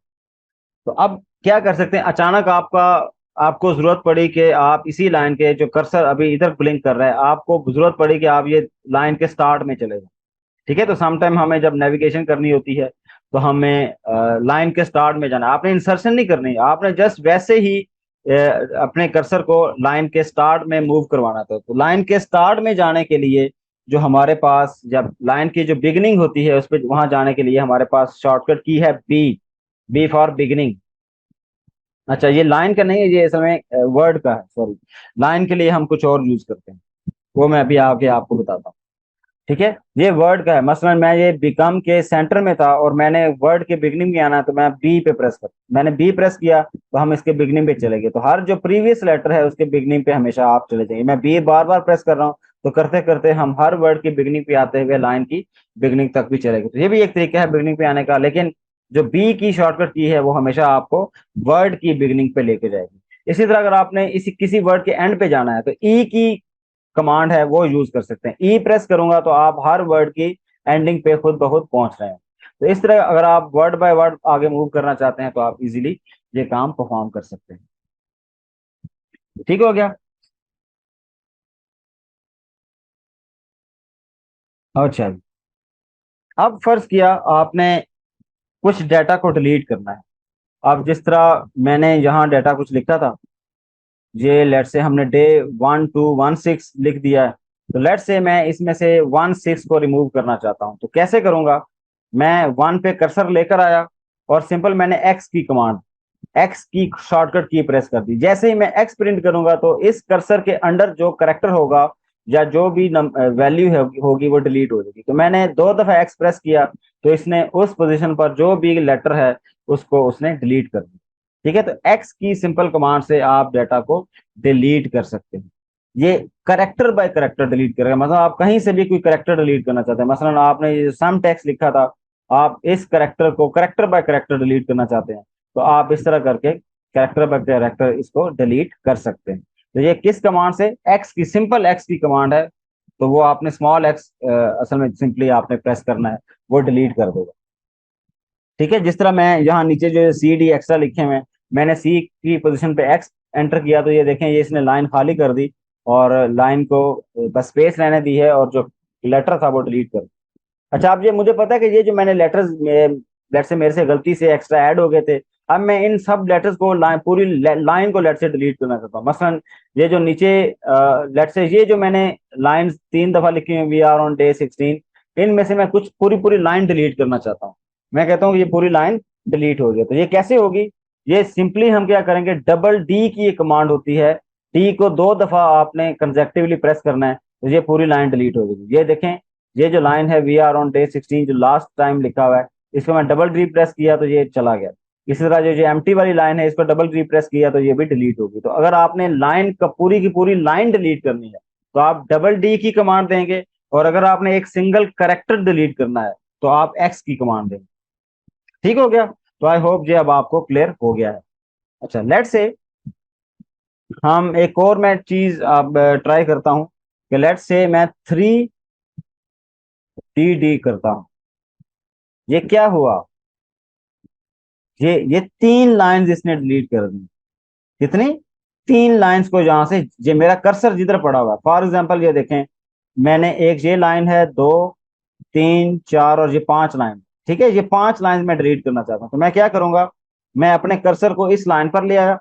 तो अब क्या कर सकते हैं, अचानक आपका आपको जरूरत पड़ी कि आप इसी लाइन के जो कर्सर अभी इधर ब्लिंक कर रहा है, आपको जरूरत पड़ी कि आप ये लाइन के स्टार्ट में चले जाएं। ठीक है, तो समटाइम हमें जब नेविगेशन करनी होती है तो हमें लाइन के स्टार्ट में जाना है। आपने इंसर्शन नहीं करनी, आपने जस्ट वैसे ही अपने कर्सर को लाइन के स्टार्ट में मूव करवाना था। तो लाइन के स्टार्ट में जाने के लिए जो हमारे पास, जब लाइन की जो बिगनिंग होती है उस पर वहां जाने के लिए हमारे पास शॉर्टकट की है बी, बी फॉर बिगनिंग। अच्छा, ये लाइन का नहीं है, ये समय वर्ड का है, सॉरी। लाइन के लिए हम कुछ और यूज करते हैं, वो मैं अभी आगे आपको बताता हूँ। ठीक है, ये वर्ड का है। मसलन मैं ये बिकम के सेंटर में था और मैंने वर्ड के बिगनिंग में आना है तो मैं बी पे प्रेस कर, मैंने बी प्रेस किया तो हम इसके बिगनिंग पे चले गए। तो हर जो प्रीवियस लेटर है उसके बिगनिंग पे हमेशा आप चले जाइए। मैं बी बार बार प्रेस कर रहा हूँ तो करते करते हम हर वर्ड की बिगनिंग पे आते हुए लाइन की बिगनिंग तक भी चले गए। तो ये भी एक तरीका है बिगनिंग पे आने का, लेकिन जो बी की शॉर्टकट की है वो हमेशा आपको वर्ड की बिगनिंग पे लेके जाएगी। इसी तरह अगर आपने इसी किसी वर्ड के एंड पे जाना है तो ई की कमांड है वो यूज कर सकते हैं। ई प्रेस करूंगा तो आप हर वर्ड की एंडिंग पे खुद ब खुद पहुंच रहे हैं। तो इस तरह अगर आप वर्ड बाय वर्ड आगे मूव करना चाहते हैं तो आप इजीली ये काम परफॉर्म कर सकते हैं। ठीक हो गया? अच्छा जी। अब फर्ज किया आपने कुछ डाटा को डिलीट करना है। अब जिस तरह मैंने यहाँ डाटा कुछ लिखा था, ये लेट से हमने डे 1 to 16 लिख दिया है। तो लेट से मैं इसमें से 16 को रिमूव करना चाहता हूँ, तो कैसे करूंगा? मैं 1 पे कर्सर लेकर आया और सिंपल मैंने एक्स की कमांड, एक्स की शॉर्टकट की प्रेस कर दी। जैसे ही मैं एक्स प्रिंट करूंगा तो इस कर्सर के अंडर जो करेक्टर होगा या जो भी वैल्यू होगी वो डिलीट हो जाएगी। तो मैंने 2 दफा एक्स प्रेस किया तो इसने उस पोजीशन पर जो भी लेटर है उसको उसने डिलीट कर दिया। ठीक है, तो एक्स की सिंपल कमांड से आप डाटा को डिलीट कर सकते हैं। ये करेक्टर बाय करेक्टर डिलीट करेगा, मतलब आप कहीं से भी कोई करेक्टर डिलीट करना चाहते हैं, मसलन आपने ये सम टेक्स्ट लिखा था, आप इस करेक्टर को करेक्टर बाय करेक्टर डिलीट करना चाहते हैं, तो आप इस तरह करके कैरेक्टर बाय कैरेक्टर इसको डिलीट कर सकते हैं। तो ये किस कमांड से? एक्स की, सिंपल एक्स की कमांड है। तो वो आपने स्मॉल एक्स असल में सिंपली आपने प्रेस करना है, वो डिलीट कर देगा। ठीक है, जिस तरह मैं यहाँ नीचे जो सी डी एक्स्ट्रा लिखे हुए हैं, मैंने सी की पोजीशन पे एक्स एंटर किया तो ये देखें, ये इसने लाइन खाली कर दी और लाइन को बस स्पेस रहने दी है और जो लेटर था वो डिलीट कर दिया। अच्छा, अब ये मुझे पता है कि ये जो मैंने लेटर्स लेट से मेरे से गलती से एक्स्ट्रा ऐड हो गए थे, अब मैं इन सब लेटर्स को लाइन, पूरी लाइन को लेट से डिलीट करना चाहता हूँ। मसलन ये जो नीचे लेट से ये जो मैंने लाइन 3 दफा लिखी हुई, वी आर ऑन डे 16, इनमें से मैं कुछ पूरी पूरी लाइन डिलीट करना चाहता हूँ। मैं कहता हूँ कि ये पूरी लाइन डिलीट हो गई, तो ये कैसे होगी? ये सिंपली हम क्या करेंगे, डबल डी की ये कमांड होती है, डी को 2 दफा आपने कंजेक्टिवली प्रेस करना है तो ये पूरी लाइन डिलीट हो जाएगी। ये देखें, ये जो लाइन है वी आर ऑन डे 16 जो लास्ट टाइम लिखा हुआ है, इसको मैं डबल रिप्रेस किया तो ये चला गया। इसी तरह जो एम्प्टी वाली लाइन है, इसको डबल रिप्रेस किया तो ये भी डिलीट होगी। तो अगर आपने लाइन का पूरी की पूरी लाइन डिलीट करनी है तो आप डबल डी की कमांड देंगे, और अगर आपने एक सिंगल करेक्टर डिलीट करना है तो आप एक्स की कमांड देंगे। ठीक हो गया? तो आई होप ये अब आपको क्लियर हो गया है। अच्छा, लेट से हम एक और मैं चीज अब ट्राई करता हूँ कि लेट से मैं 3dd करता हूँ। ये क्या हुआ? ये 3 लाइंस इसने डिलीट कर दी। कितनी? 3 लाइंस को, जहां से ये मेरा कर्सर जिधर पड़ा हुआ है, फॉर एग्जांपल ये देखें, मैंने एक ये लाइन है, 2 3 4 और ये 5 लाइन। ठीक है, ये 5 लाइन मैं डिलीट करना चाहता हूँ, तो मैं क्या करूंगा, मैं अपने कर्सर को इस लाइन पर ले आया।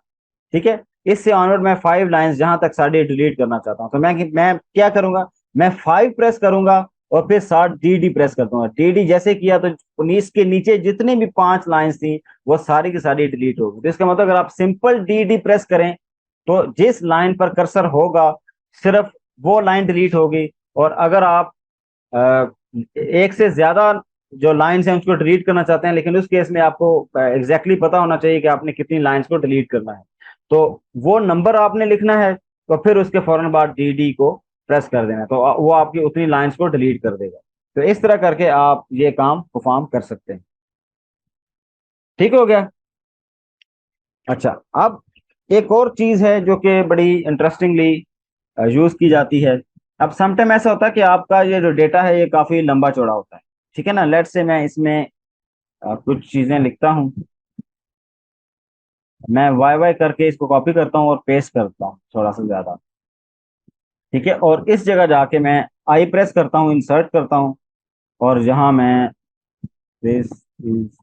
ठीक है, इससे ऑनवर्ड मैं 5 लाइंस जहां तक सारी डिलीट करना चाहता हूँ, तो मैं क्या करूंगा, मैं 5 प्रेस करूंगा और फिर 60 डी प्रेस कर दूंगा। डी जैसे किया तो 19 के नीचे जितनी भी 5 लाइंस थी वो सारी की सारी डिलीट होगी। तो इसका मतलब अगर आप सिंपल डी प्रेस करें तो जिस लाइन पर कर्सर होगा सिर्फ वो लाइन डिलीट होगी। और अगर आप अ, एक से ज्यादा जो लाइंस हैं उसको डिलीट करना चाहते हैं, लेकिन उस केस में आपको एग्जैक्टली पता होना चाहिए कि आपने कितनी लाइंस को डिलीट करना है, तो वो नंबर आपने लिखना है, तो फिर उसके फौरन बाद डी को प्रेस कर देना है, तो वो आपकी उतनी लाइंस को डिलीट कर देगा। तो इस तरह करके आप ये काम परफॉर्म कर सकते हैं। ठीक हो गया? अच्छा, अब एक और चीज है जो कि बड़ी इंटरेस्टिंगली यूज की जाती है। अब समटाइम ऐसा होता है कि आपका ये जो डेटा है ये काफी लंबा चौड़ा होता है। ठीक है ना, लेट से मैं इसमें कुछ चीजें लिखता हूँ। मैं वाई वाई करके इसको कॉपी करता हूँ और पेस्ट करता हूँ थोड़ा सा ज्यादा। ठीक है, और इस जगह जाके मैं आई प्रेस करता हूँ, इंसर्ट करता हूँ, और जहां मैं दिस इज,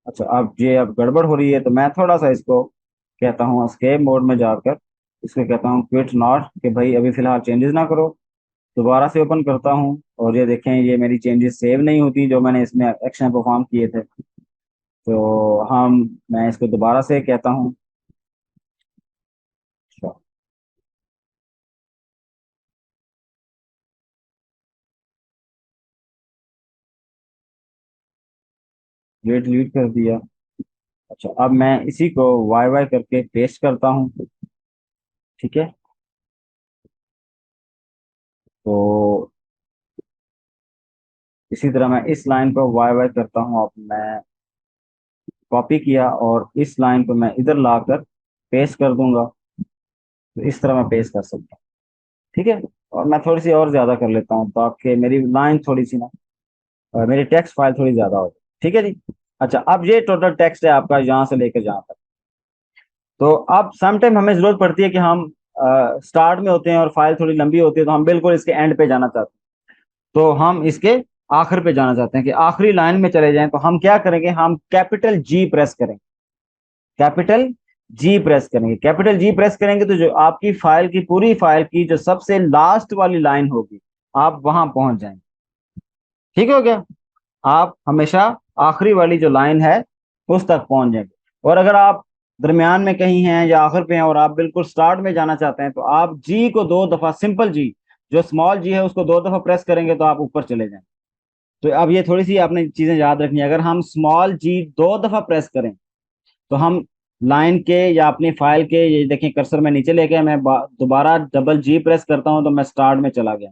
अच्छा अब ये अब गड़बड़ हो रही है तो मैं थोड़ा सा इसको कहता हूँ एस्केप मोड में जाकर, इसको कहता हूँ क्विट नॉट, कि भाई अभी फिलहाल चेंजेस ना करो। दोबारा से ओपन करता हूँ और ये देखें, ये मेरी चेंजेस सेव नहीं होती जो मैंने इसमें एक्शन परफॉर्म किए थे। तो मैं इसको दोबारा से कहता हूँ, अच्छा, ये डिलीट कर दिया। अच्छा, अब मैं इसी को वाई वाई करके पेस्ट करता हूँ। ठीक है, तो इसी तरह मैं इस लाइन को वाई वाई करता हूँ। अब मैं कॉपी किया और इस लाइन को मैं इधर लाकर पेस्ट कर दूंगा, तो इस तरह मैं पेस्ट कर सकता हूँ। ठीक है, और मैं थोड़ी सी और ज्यादा कर लेता हूँ ताकि मेरी लाइन थोड़ी सी ना, मेरी टेक्स्ट फाइल थोड़ी ज्यादा हो जाए। ठीक है जी। अच्छा, अब ये टोटल टेक्स्ट है आपका यहाँ से लेकर जहाँ तक। तो अब समटाइम हमें जरूरत पड़ती है कि हम स्टार्ट में होते हैं और फाइल थोड़ी लंबी होती है तो हम बिल्कुल इसके एंड पे जाना चाहते हैं, तो हम इसके आखिर पे जाना चाहते हैं कि आखिरी लाइन में चले जाएं, तो हम क्या करेंगे, हम कैपिटल जी प्रेस करेंगे। कैपिटल जी प्रेस करेंगे, कैपिटल जी प्रेस करेंगे तो जो आपकी फाइल की, पूरी फाइल की जो सबसे लास्ट वाली लाइन होगी, आप वहां पहुंच जाएंगे। ठीक हो गया? आप हमेशा आखिरी वाली जो लाइन है उस तक पहुंच जाएंगे। और अगर आप दरमियान में कहीं हैं या आखिर पे हैं और आप बिल्कुल स्टार्ट में जाना चाहते हैं, तो आप जी को 2 दफा, सिंपल जी, जो स्मॉल जी है उसको 2 दफा प्रेस करेंगे तो आप ऊपर चले जाएंगे। तो अब ये थोड़ी सी आपने चीजें याद रखनी है। अगर हम स्मॉल जी 2 दफा प्रेस करें तो हम लाइन के या अपनी फाइल के, ये देखें कर्सर में नीचे लेके मैं दोबारा डबल जी प्रेस करता हूं तो मैं स्टार्ट में चला गया।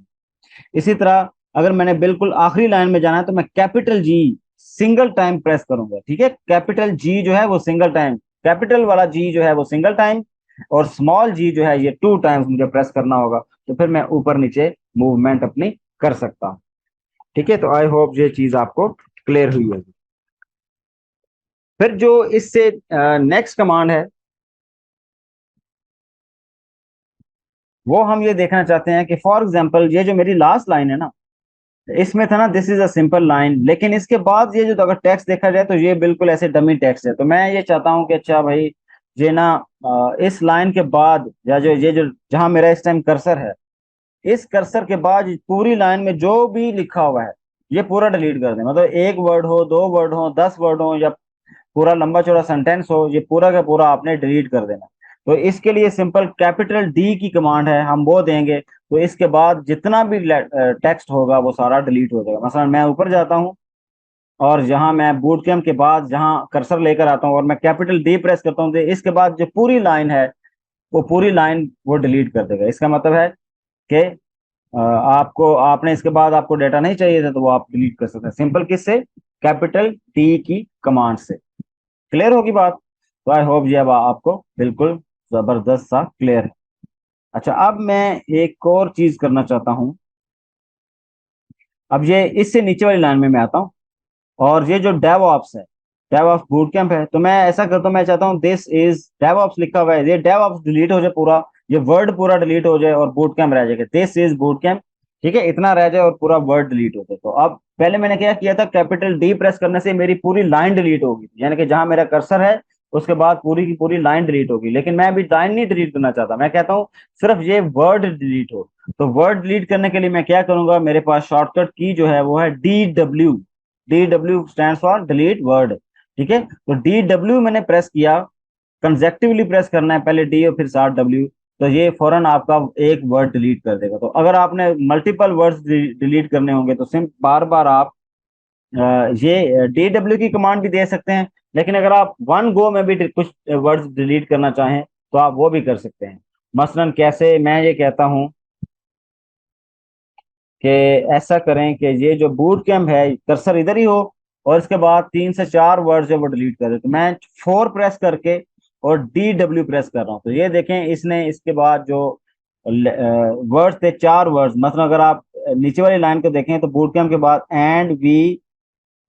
इसी तरह अगर मैंने बिल्कुल आखिरी लाइन में जाना है तो मैं capital G single time press करूंगा। ठीक है, कैपिटल जी जो है वो सिंगल टाइम, कैपिटल वाला जी जो है वो सिंगल टाइम, और स्मॉल जी जो है ये 2 टाइम्स मुझे प्रेस करना होगा, तो फिर मैं ऊपर नीचे मूवमेंट अपनी कर सकता हूँ। ठीक है, तो आई होप ये चीज आपको क्लियर हुई होगी। फिर जो इससे नेक्स्ट कमांड है वो हम ये देखना चाहते हैं कि फॉर एग्जांपल ये जो मेरी लास्ट लाइन है ना, इसमें था ना this is a simple line, लेकिन इसके बाद ये जो अगर टेक्स्ट देखा जाए तो ये बिल्कुल ऐसे डमी टेक्स्ट है। तो मैं ये चाहता हूँ कि अच्छा भाई, ये ना इस लाइन के बाद, या जो ये जो जहां मेरा इस टाइम कर्सर है, इस कर्सर के बाद पूरी लाइन में जो भी लिखा हुआ है ये पूरा डिलीट कर दें। मतलब एक वर्ड हो, 2 वर्ड हो, 10 वर्ड हो, या पूरा लंबा चौड़ा सेंटेंस हो, ये पूरा का पूरा आपने डिलीट कर देना। तो इसके लिए सिंपल कैपिटल डी की कमांड है, हम वो देंगे तो इसके बाद जितना भी टेक्स्ट होगा वो सारा डिलीट हो जाएगा। मसलन मैं ऊपर जाता हूँ और जहां मैं बूट कैम्प के बाद जहां कर्सर लेकर आता हूँ और मैं कैपिटल डी प्रेस करता हूँ, तो इसके बाद जो पूरी लाइन है वो पूरी लाइन वो डिलीट कर देगा। इसका मतलब है कि आपको, आपने इसके बाद आपको डेटा नहीं चाहिए था तो वो आप डिलीट कर सकते हैं सिंपल किससे, कैपिटल टी की कमांड से। क्लियर होगी बात? तो आई होप ये अब आपको बिल्कुल जबरदस्त सा क्लियर है। अच्छा, अब मैं एक और चीज करना चाहता हूं। अब ये इससे नीचे वाली लाइन में मैं आता हूं, और ये जो डेव ऑप्स है, डेव ऑप्स बूट कैंप है, तो मैं ऐसा करता हूं, मैं चाहता हूं दिस इज डेव ऑप्स लिखा हुआ है, ये डेव ऑप्स डिलीट हो जाए पूरा, ये वर्ड पूरा डिलीट हो जाए और बूट कैंप रह जाएगा, दिस इज बूट कैंप। ठीक है, इतना रह जाए और पूरा वर्ड डिलीट हो जाए। तो अब पहले मैंने क्या किया था, कैपिटल डी प्रेस करने से मेरी पूरी लाइन डिलीट होगी, यानी कि जहां मेरा कर्सर है उसके बाद पूरी की पूरी लाइन डिलीट होगी। लेकिन मैं अभी लाइन नहीं डिलीट करना चाहता, मैं कहता हूँ सिर्फ ये वर्ड डिलीट हो। तो वर्ड डिलीट करने के लिए मैं क्या करूंगा, मेरे पास शॉर्टकट की जो है वो है DW। DW stand for delete word. ठीक है, तो DW मैंने प्रेस किया, कंजेक्टिवली प्रेस करना है, पहले डी और फिर साथ डब्ल्यू, तो ये फौरन आपका एक वर्ड डिलीट कर देगा। तो अगर आपने मल्टीपल वर्ड्स डिलीट करने होंगे तो सिर्फ बार बार आप ये DW की कमांड भी दे सकते हैं, लेकिन अगर आप वन गो में भी कुछ वर्ड्स डिलीट करना चाहें तो आप वो भी कर सकते हैं। मसलन कैसे, मैं ये कहता हूं कि ऐसा करें कि ये जो बूट कैम्प है कर्सर इधर ही हो और इसके बाद 3 से 4 वर्ड जो वो डिलीट कर दे, तो मैं 4 प्रेस करके और DW प्रेस कर रहा हूँ, तो ये देखें इसने इसके बाद जो वर्ड्स थे 4 वर्ड्स, मतलब अगर आप नीचे वाली लाइन को देखें तो बूट कैम्प के बाद एंड वी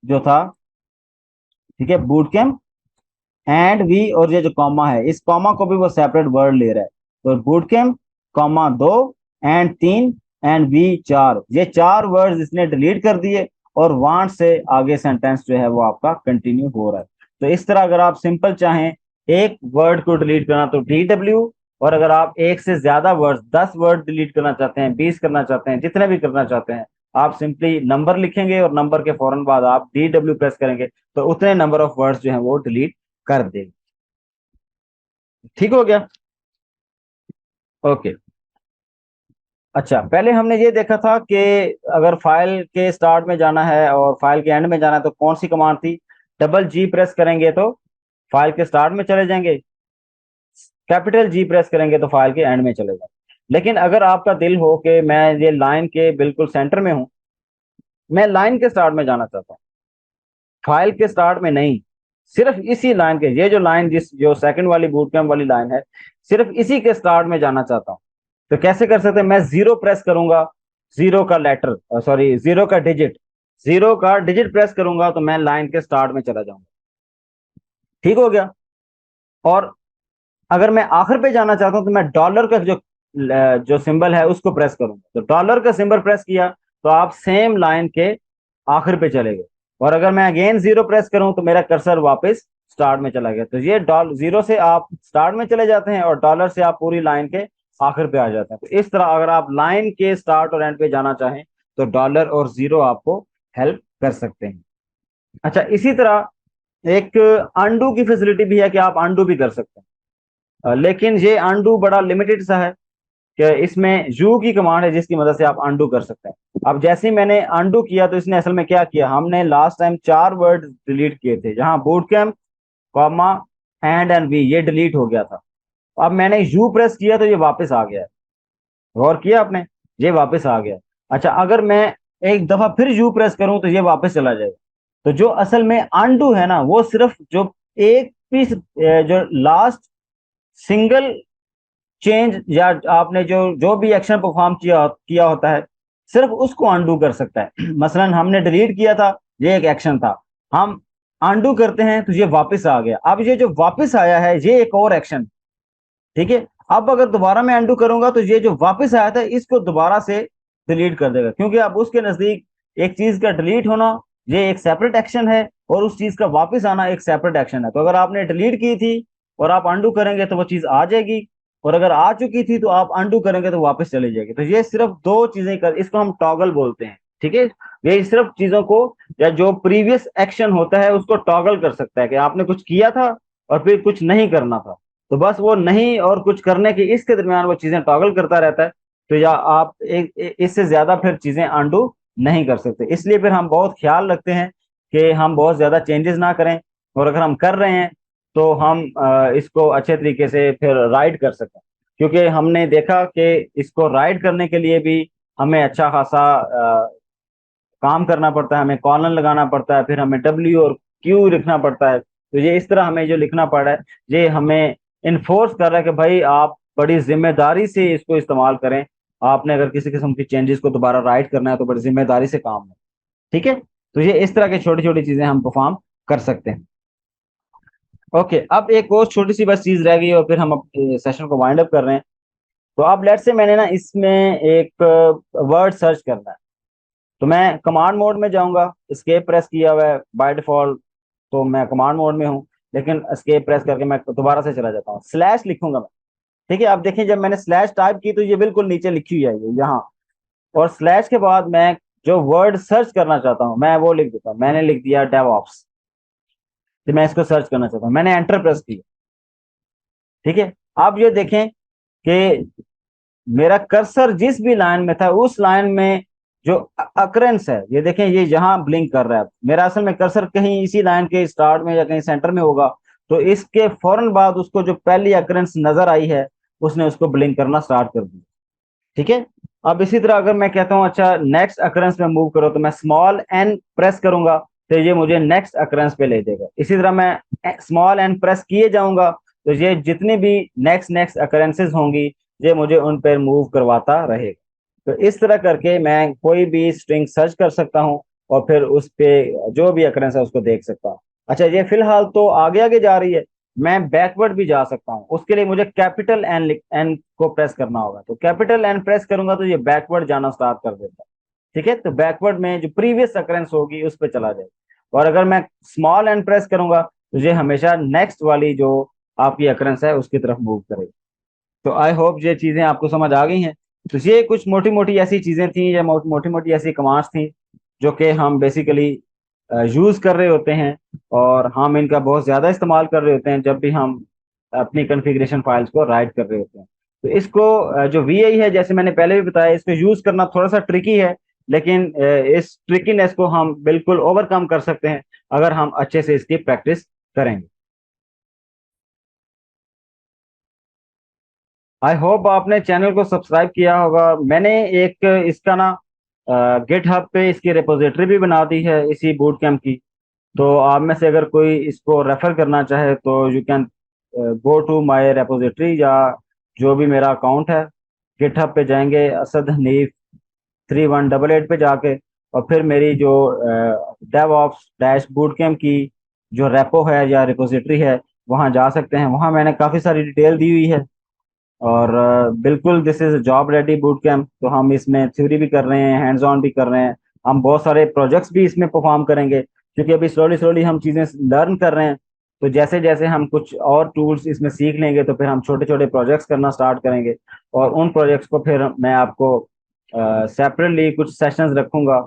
जो था, ठीक है, बूट कैम्प एंड वी, और ये जो कॉमा है इस कॉमा को भी वो सेपरेट वर्ड ले रहा है। तो boot camp comma 2 and 3 and V 4, ये 4 वर्ड्स इसने डिलीट कर दिए और वहां से आगे सेंटेंस जो है वो आपका कंटिन्यू हो रहा है। तो इस तरह अगर आप सिंपल चाहें एक वर्ड को डिलीट करना तो DW, और अगर आप एक से ज्यादा वर्ड, 10 वर्ड डिलीट करना चाहते हैं, 20 करना चाहते हैं, जितने भी करना चाहते हैं, आप सिंपली नंबर लिखेंगे और नंबर के फौरन बाद आप DW प्रेस करेंगे तो उतने नंबर ऑफ वर्ड्स जो है वो डिलीट कर देगी। ठीक हो गया? ओके। अच्छा, पहले हमने ये देखा था कि अगर फाइल के स्टार्ट में जाना है और फाइल के एंड में जाना है तो कौन सी कमांड थी, डबल जी प्रेस करेंगे तो फाइल के स्टार्ट में चले जाएंगे, कैपिटल जी प्रेस करेंगे तो फाइल के एंड में चले जाएंगे। लेकिन अगर आपका दिल हो कि मैं ये लाइन के बिल्कुल सेंटर में हूं, मैं लाइन के स्टार्ट में जाना चाहता हूँ, फाइल के स्टार्ट में नहीं, सिर्फ इसी लाइन के, ये जो लाइन जिस जो सेकंड वाली बूट कैंप वाली लाइन है, सिर्फ इसी के स्टार्ट में जाना चाहता हूँ, तो कैसे कर सकते हैं, मैं जीरो प्रेस करूंगा, जीरो का लेटर, सॉरी जीरो का डिजिट प्रेस करूंगा तो मैं लाइन के स्टार्ट में चला जाऊंगा। ठीक हो गया? और अगर मैं आखिर पे जाना चाहता हूं तो मैं डॉलर का जो सिंबल है उसको प्रेस करूंगा, तो डॉलर का सिंबल प्रेस किया तो आप सेम लाइन के आखिर पे चले गए, और अगर मैं अगेन जीरो प्रेस करूं तो मेरा कर्सर वापस स्टार्ट में चला गया। तो ये डॉलर जीरो से आप स्टार्ट में चले जाते हैं और डॉलर से आप पूरी लाइन के आखिर पे आ जाते हैं। तो इस तरह अगर आप लाइन के स्टार्ट और एंड पे जाना चाहें तो डॉलर और जीरो आपको हेल्प कर सकते हैं। अच्छा, इसी तरह एक अंडू की फैसिलिटी भी है कि आप अंडू भी कर सकते हैं। लेकिन ये अंडू बड़ा लिमिटेड सा है कि इसमें यू की कमांड है जिसकी मदद से आप अंडू कर सकते हैं। अब जैसे ही मैंने अंडू किया तो इसने असल में क्या किया, हमने लास्ट टाइम 4 वर्ड डिलीट किए थे, जहां boot camp, comma, and V, ये डिलीट हो गया था। अब मैंने यू प्रेस किया तो ये वापस आ गया है। गौर किया आपने, ये वापस आ गया। अच्छा, अगर मैं एक दफा फिर यू प्रेस करूं तो ये वापस चला जाएगा। तो जो असल में अनडू है ना, वो सिर्फ जो एक पीस, जो लास्ट सिंगल चेंज या आपने जो जो भी एक्शन परफॉर्म किया किया होता है, सिर्फ उसको अनडू कर सकता है। मसलन हमने डिलीट किया था, ये एक एक्शन था, हम अनडू करते हैं तो ये वापस आ गया। अब ये जो वापस आया है ये एक और एक्शन, ठीक है। अब अगर दोबारा मैं अनडू करूंगा तो ये जो वापस आया था इसको दोबारा से डिलीट कर देगा, क्योंकि अब उसके नजदीक एक चीज का डिलीट होना ये एक सेपरेट एक्शन है और उस चीज का वापस आना एक सेपरेट एक्शन है। तो अगर आपने डिलीट की थी और आप अनडू करेंगे तो वो चीज आ जाएगी, और अगर आ चुकी थी तो आप अनडू करेंगे तो वापस चली जाएगी। तो ये सिर्फ दो चीजें कर, इसको हम टॉगल बोलते हैं, ठीक है। ये सिर्फ चीजों को, या जो प्रीवियस एक्शन होता है उसको टॉगल कर सकता है कि आपने कुछ किया था और फिर कुछ नहीं करना था, तो बस वो नहीं और कुछ करने के इसके दरमियान वो चीजें टॉगल करता रहता है। तो या आप इससे ज्यादा फिर चीजें अंडू नहीं कर सकते। इसलिए फिर हम बहुत ख्याल रखते हैं कि हम बहुत ज्यादा चेंजेस ना करें, और अगर हम कर रहे हैं तो हम इसको अच्छे तरीके से फिर राइट कर सकें, क्योंकि हमने देखा कि इसको राइट करने के लिए भी हमें अच्छा खासा काम करना पड़ता है, हमें कॉलन लगाना पड़ता है, फिर हमें डब्ल्यू और क्यू लिखना पड़ता है। तो ये इस तरह हमें जो लिखना पड़ा है ये हमें इन्फोर्स कर रहा है कि भाई आप बड़ी जिम्मेदारी से इसको इस्तेमाल करें। आपने अगर किसी किस्म की चेंजेस को दोबारा राइट करना है तो बड़ी जिम्मेदारी से काम है, ठीक है। तो ये इस तरह की छोटी छोटी चीजें हम परफॉर्म कर सकते हैं। ओके, अब एक और छोटी सी बस चीज रह गई और फिर हम अपने सेशन को वाइंड अप कर रहे हैं। तो अब लेट्स से मैंने ना इसमें एक वर्ड सर्च करना है, तो मैं कमांड मोड में जाऊंगा, एस्केप प्रेस किया हुआ है बाय डिफॉल्ट, तो मैं कमांड मोड में हूँ। लेकिन एस्केप प्रेस करके मैं दोबारा से चला जाता हूँ, स्लैश लिखूंगा मैं, ठीक है। आप देखें जब मैंने स्लैश टाइप की तो ये बिल्कुल नीचे लिखी हुई है ये यहाँ, और स्लैश के बाद मैं जो वर्ड सर्च करना चाहता हूँ मैं वो लिख देता हूँ। मैंने लिख दिया डेवऑप्स, तो मैं इसको सर्च करना चाहता हूँ, मैंने एंटर प्रेस किया, ठीक है। अब ये देखें कि मेरा कर्सर जिस भी लाइन में था उस लाइन में जो अकरेंस है, ये देखें ये यहाँ ब्लिंक कर रहा है। मेरा असल में कर्सर कहीं इसी लाइन के स्टार्ट में या कहीं सेंटर में होगा, तो इसके फौरन बाद उसको जो पहली अकरेंस नजर आई है उसने उसको ब्लिंक करना स्टार्ट कर दिया, ठीक है। अब इसी तरह अगर मैं कहता हूँ अच्छा नेक्स्ट अकरेंस में मूव करो, तो मैं स्मॉल एन प्रेस करूंगा तो ये मुझे नेक्स्ट अकरेंस पे ले जाएगा। इसी तरह मैं स्मॉल एन प्रेस किए जाऊंगा तो ये जितनी भी नेक्स्ट नेक्स्ट अकरेंसेस होंगी ये मुझे उन पर मूव करवाता रहेगा। तो इस तरह करके मैं कोई भी स्ट्रिंग सर्च कर सकता हूँ और फिर उस पे जो भी अकरेंस है उसको देख सकता हूँ। अच्छा, ये फिलहाल तो आगे आगे जा रही है, मैं बैकवर्ड भी जा सकता हूँ। उसके लिए मुझे कैपिटल एन एन को प्रेस करना होगा, तो कैपिटल एन प्रेस करूंगा तो ये बैकवर्ड जाना स्टार्ट कर देता है, ठीक है। तो बैकवर्ड में जो प्रीवियस अकरेंस होगी उस पर चला जाएगा, और अगर मैं स्मॉल एन प्रेस करूंगा तो ये हमेशा नेक्स्ट वाली जो आपकी अकरेंस है उसकी तरफ मूव करेगी। तो आई होप ये चीजें आपको समझ आ गई हैं। तो ये कुछ मोटी मोटी ऐसी चीजें थी या मोटी मोटी ऐसी कमांड्स थी जो कि हम बेसिकली यूज कर रहे होते हैं, और हम इनका बहुत ज्यादा इस्तेमाल कर रहे होते हैं जब भी हम अपनी कॉन्फ़िगरेशन फाइल्स को राइट कर रहे होते हैं। तो इसको जो वीआई है, जैसे मैंने पहले भी बताया, इसको यूज करना थोड़ा सा ट्रिकी है, लेकिन इस ट्रिकीनेस को हम बिल्कुल ओवरकम कर सकते हैं अगर हम अच्छे से इसकी प्रैक्टिस करेंगे। आई होप आपने चैनल को सब्सक्राइब किया होगा। मैंने एक इसका ना गिट हब पे इसकी रिपोजिटरी भी बना दी है इसी बूट कैंप की। तो आप में से अगर कोई इसको रेफर करना चाहे तो you can go to my repository, या जो भी मेरा अकाउंट है गिटहब पे जाएंगे असद हनीफ 3188 पे जाके, और फिर मेरी जो devops dash boot camp की जो रेपो है या रिपोजिटरी है वहाँ जा सकते हैं। वहाँ मैंने काफ़ी सारी डिटेल दी हुई है, और बिल्कुल this is job ready boot camp. तो हम इसमें थ्योरी भी कर रहे हैं, हैंड्स ऑन भी कर रहे हैं, हम बहुत सारे प्रोजेक्ट्स भी इसमें परफॉर्म करेंगे, क्योंकि अभी स्लोली स्लोली हम चीज़ें लर्न कर रहे हैं। तो जैसे जैसे हम कुछ और टूल्स इसमें सीख लेंगे तो फिर हम छोटे छोटे प्रोजेक्ट्स करना स्टार्ट करेंगे, और उन प्रोजेक्ट्स को फिर मैं आपको सेपरेटली कुछ सेशंस रखूंगा,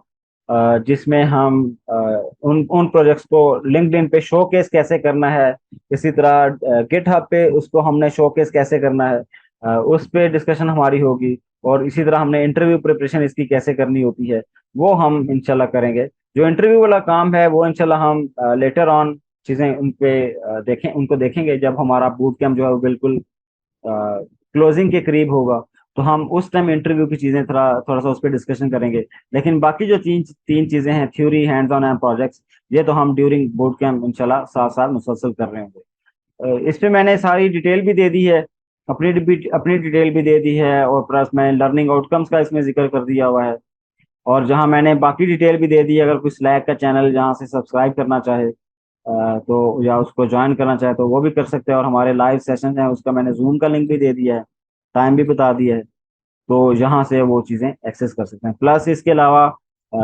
जिसमें हम उन उन प्रोजेक्ट्स को लिंक्डइन पे शोकेस कैसे करना है, इसी तरह गिटहब पे उसको हमने शोकेस कैसे करना है, उस पे डिस्कशन हमारी होगी। और इसी तरह हमने इंटरव्यू प्रिपरेशन इसकी कैसे करनी होती है, वो हम इंशाल्लाह करेंगे। जो इंटरव्यू वाला काम है वो इंशाल्लाह हम लेटर ऑन चीज़ें उन पे देखें, उनको देखेंगे जब हमारा बूट कैंप जो है वो बिल्कुल क्लोजिंग के करीब होगा। तो हम उस टाइम इंटरव्यू की चीज़ें थोड़ा थोड़ा सा उस पर डिस्कशन करेंगे। लेकिन बाकी जो तीन तीन चीज़ें हैं, theory, hands on and projects, ये तो हम ड्यूरिंग बूट कैंप इंशाल्लाह साथ साथ मुसलसल कर रहे होंगे। इस पे मैंने सारी डिटेल भी दे दी है, अपनी डिटेल भी दे दी है, और प्लस मैंने लर्निंग आउटकम्स का इसमें जिक्र कर दिया हुआ है। और जहां मैंने बाकी डिटेल भी दे दी है, अगर कोई स्लैक का चैनल जहां से सब्सक्राइब करना चाहे तो या उसको ज्वाइन करना चाहे तो वो भी कर सकते हैं। और हमारे लाइव सेशन हैं उसका मैंने जूम का लिंक भी दे दिया है, टाइम भी बता दिया है, तो यहाँ से वो चीज़ें एक्सेस कर सकते हैं। प्लस इसके अलावा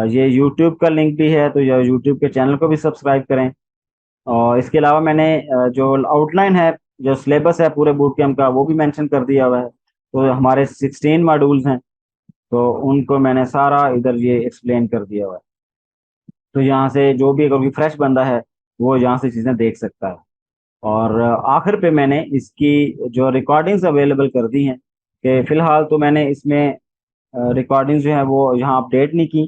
ये यूट्यूब का लिंक भी है, तो ये यूट्यूब के चैनल को भी सब्सक्राइब करें। और इसके अलावा मैंने जो आउटलाइन है, जो सिलेबस है पूरे बूट कैम्प का, वो भी मेंशन कर दिया हुआ है। तो हमारे 16 मॉड्यूल्स हैं, तो उनको मैंने सारा इधर ये एक्सप्लेन कर दिया हुआ है। तो यहाँ से जो भी अगर कोई फ्रेश बंदा है वो यहाँ से चीज़ें देख सकता है। और आखिर पे मैंने इसकी जो रिकॉर्डिंग्स अवेलेबल कर दी हैं, कि फ़िलहाल तो मैंने इसमें रिकॉर्डिंग्स जो है वो यहाँ अपडेट नहीं की।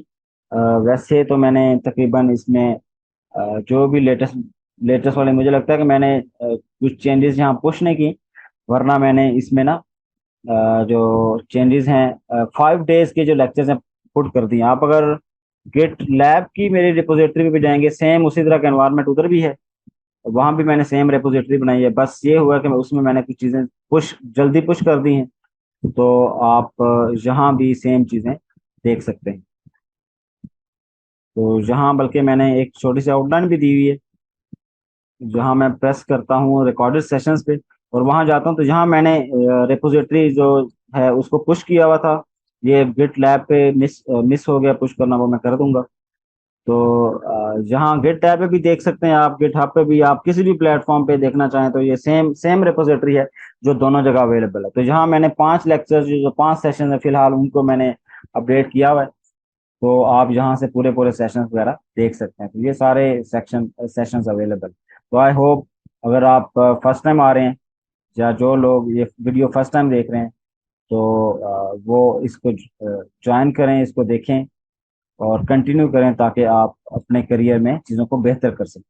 वैसे तो मैंने तकरीबन इसमें जो भी लेटेस्ट लेटेस्ट वाले, मुझे लगता है कि मैंने कुछ चेंजेस यहाँ पुश नहीं की, वरना मैंने इसमें ना जो चेंजेस हैं 5 डेज के जो लेक्चर्स हैं पुट कर दिए। आप अगर गिट लैब की मेरी रिपोजिटरी पे भी जाएंगे, सेम उसी तरह का एनवायरनमेंट उधर भी है, वहां भी मैंने सेम रिपोजिटरी बनाई है। बस ये हुआ कि उसमें मैंने कुछ चीज़ें जल्दी पुश कर दी हैं, तो आप यहाँ भी सेम चीज़ें देख सकते हैं। तो यहाँ बल्कि मैंने एक छोटी सी आउटलाइन भी दी हुई है, जहाँ मैं प्रेस करता हूँ रिकॉर्डेड सेशंस पे और वहाँ जाता हूँ, तो जहाँ मैंने रिपोजिटरी जो है उसको पुश किया हुआ था, ये गिट लैब पे मिस हो गया पुश करना, वो मैं कर दूंगा। तो जहाँ गिट लैब पे भी देख सकते हैं आप, गिट हब पे भी, आप किसी भी प्लेटफॉर्म पे देखना चाहें तो ये सेम सेम रिपोजिटरी है जो दोनों जगह अवेलेबल है। तो जहाँ मैंने 5 लेक्चर्स, जो 5 सेशन है फिलहाल, उनको मैंने अपडेट किया हुआ है, तो आप यहाँ से पूरे पूरे सेशंस वगैरह देख सकते हैं। तो ये सारे सेशंस अवेलेबल। तो आई होप अगर आप फर्स्ट टाइम आ रहे हैं, या जो लोग ये वीडियो फर्स्ट टाइम देख रहे हैं, तो वो इसको ज्वाइन करें, इसको देखें और कंटिन्यू करें, ताकि आप अपने करियर में चीज़ों को बेहतर कर सकें।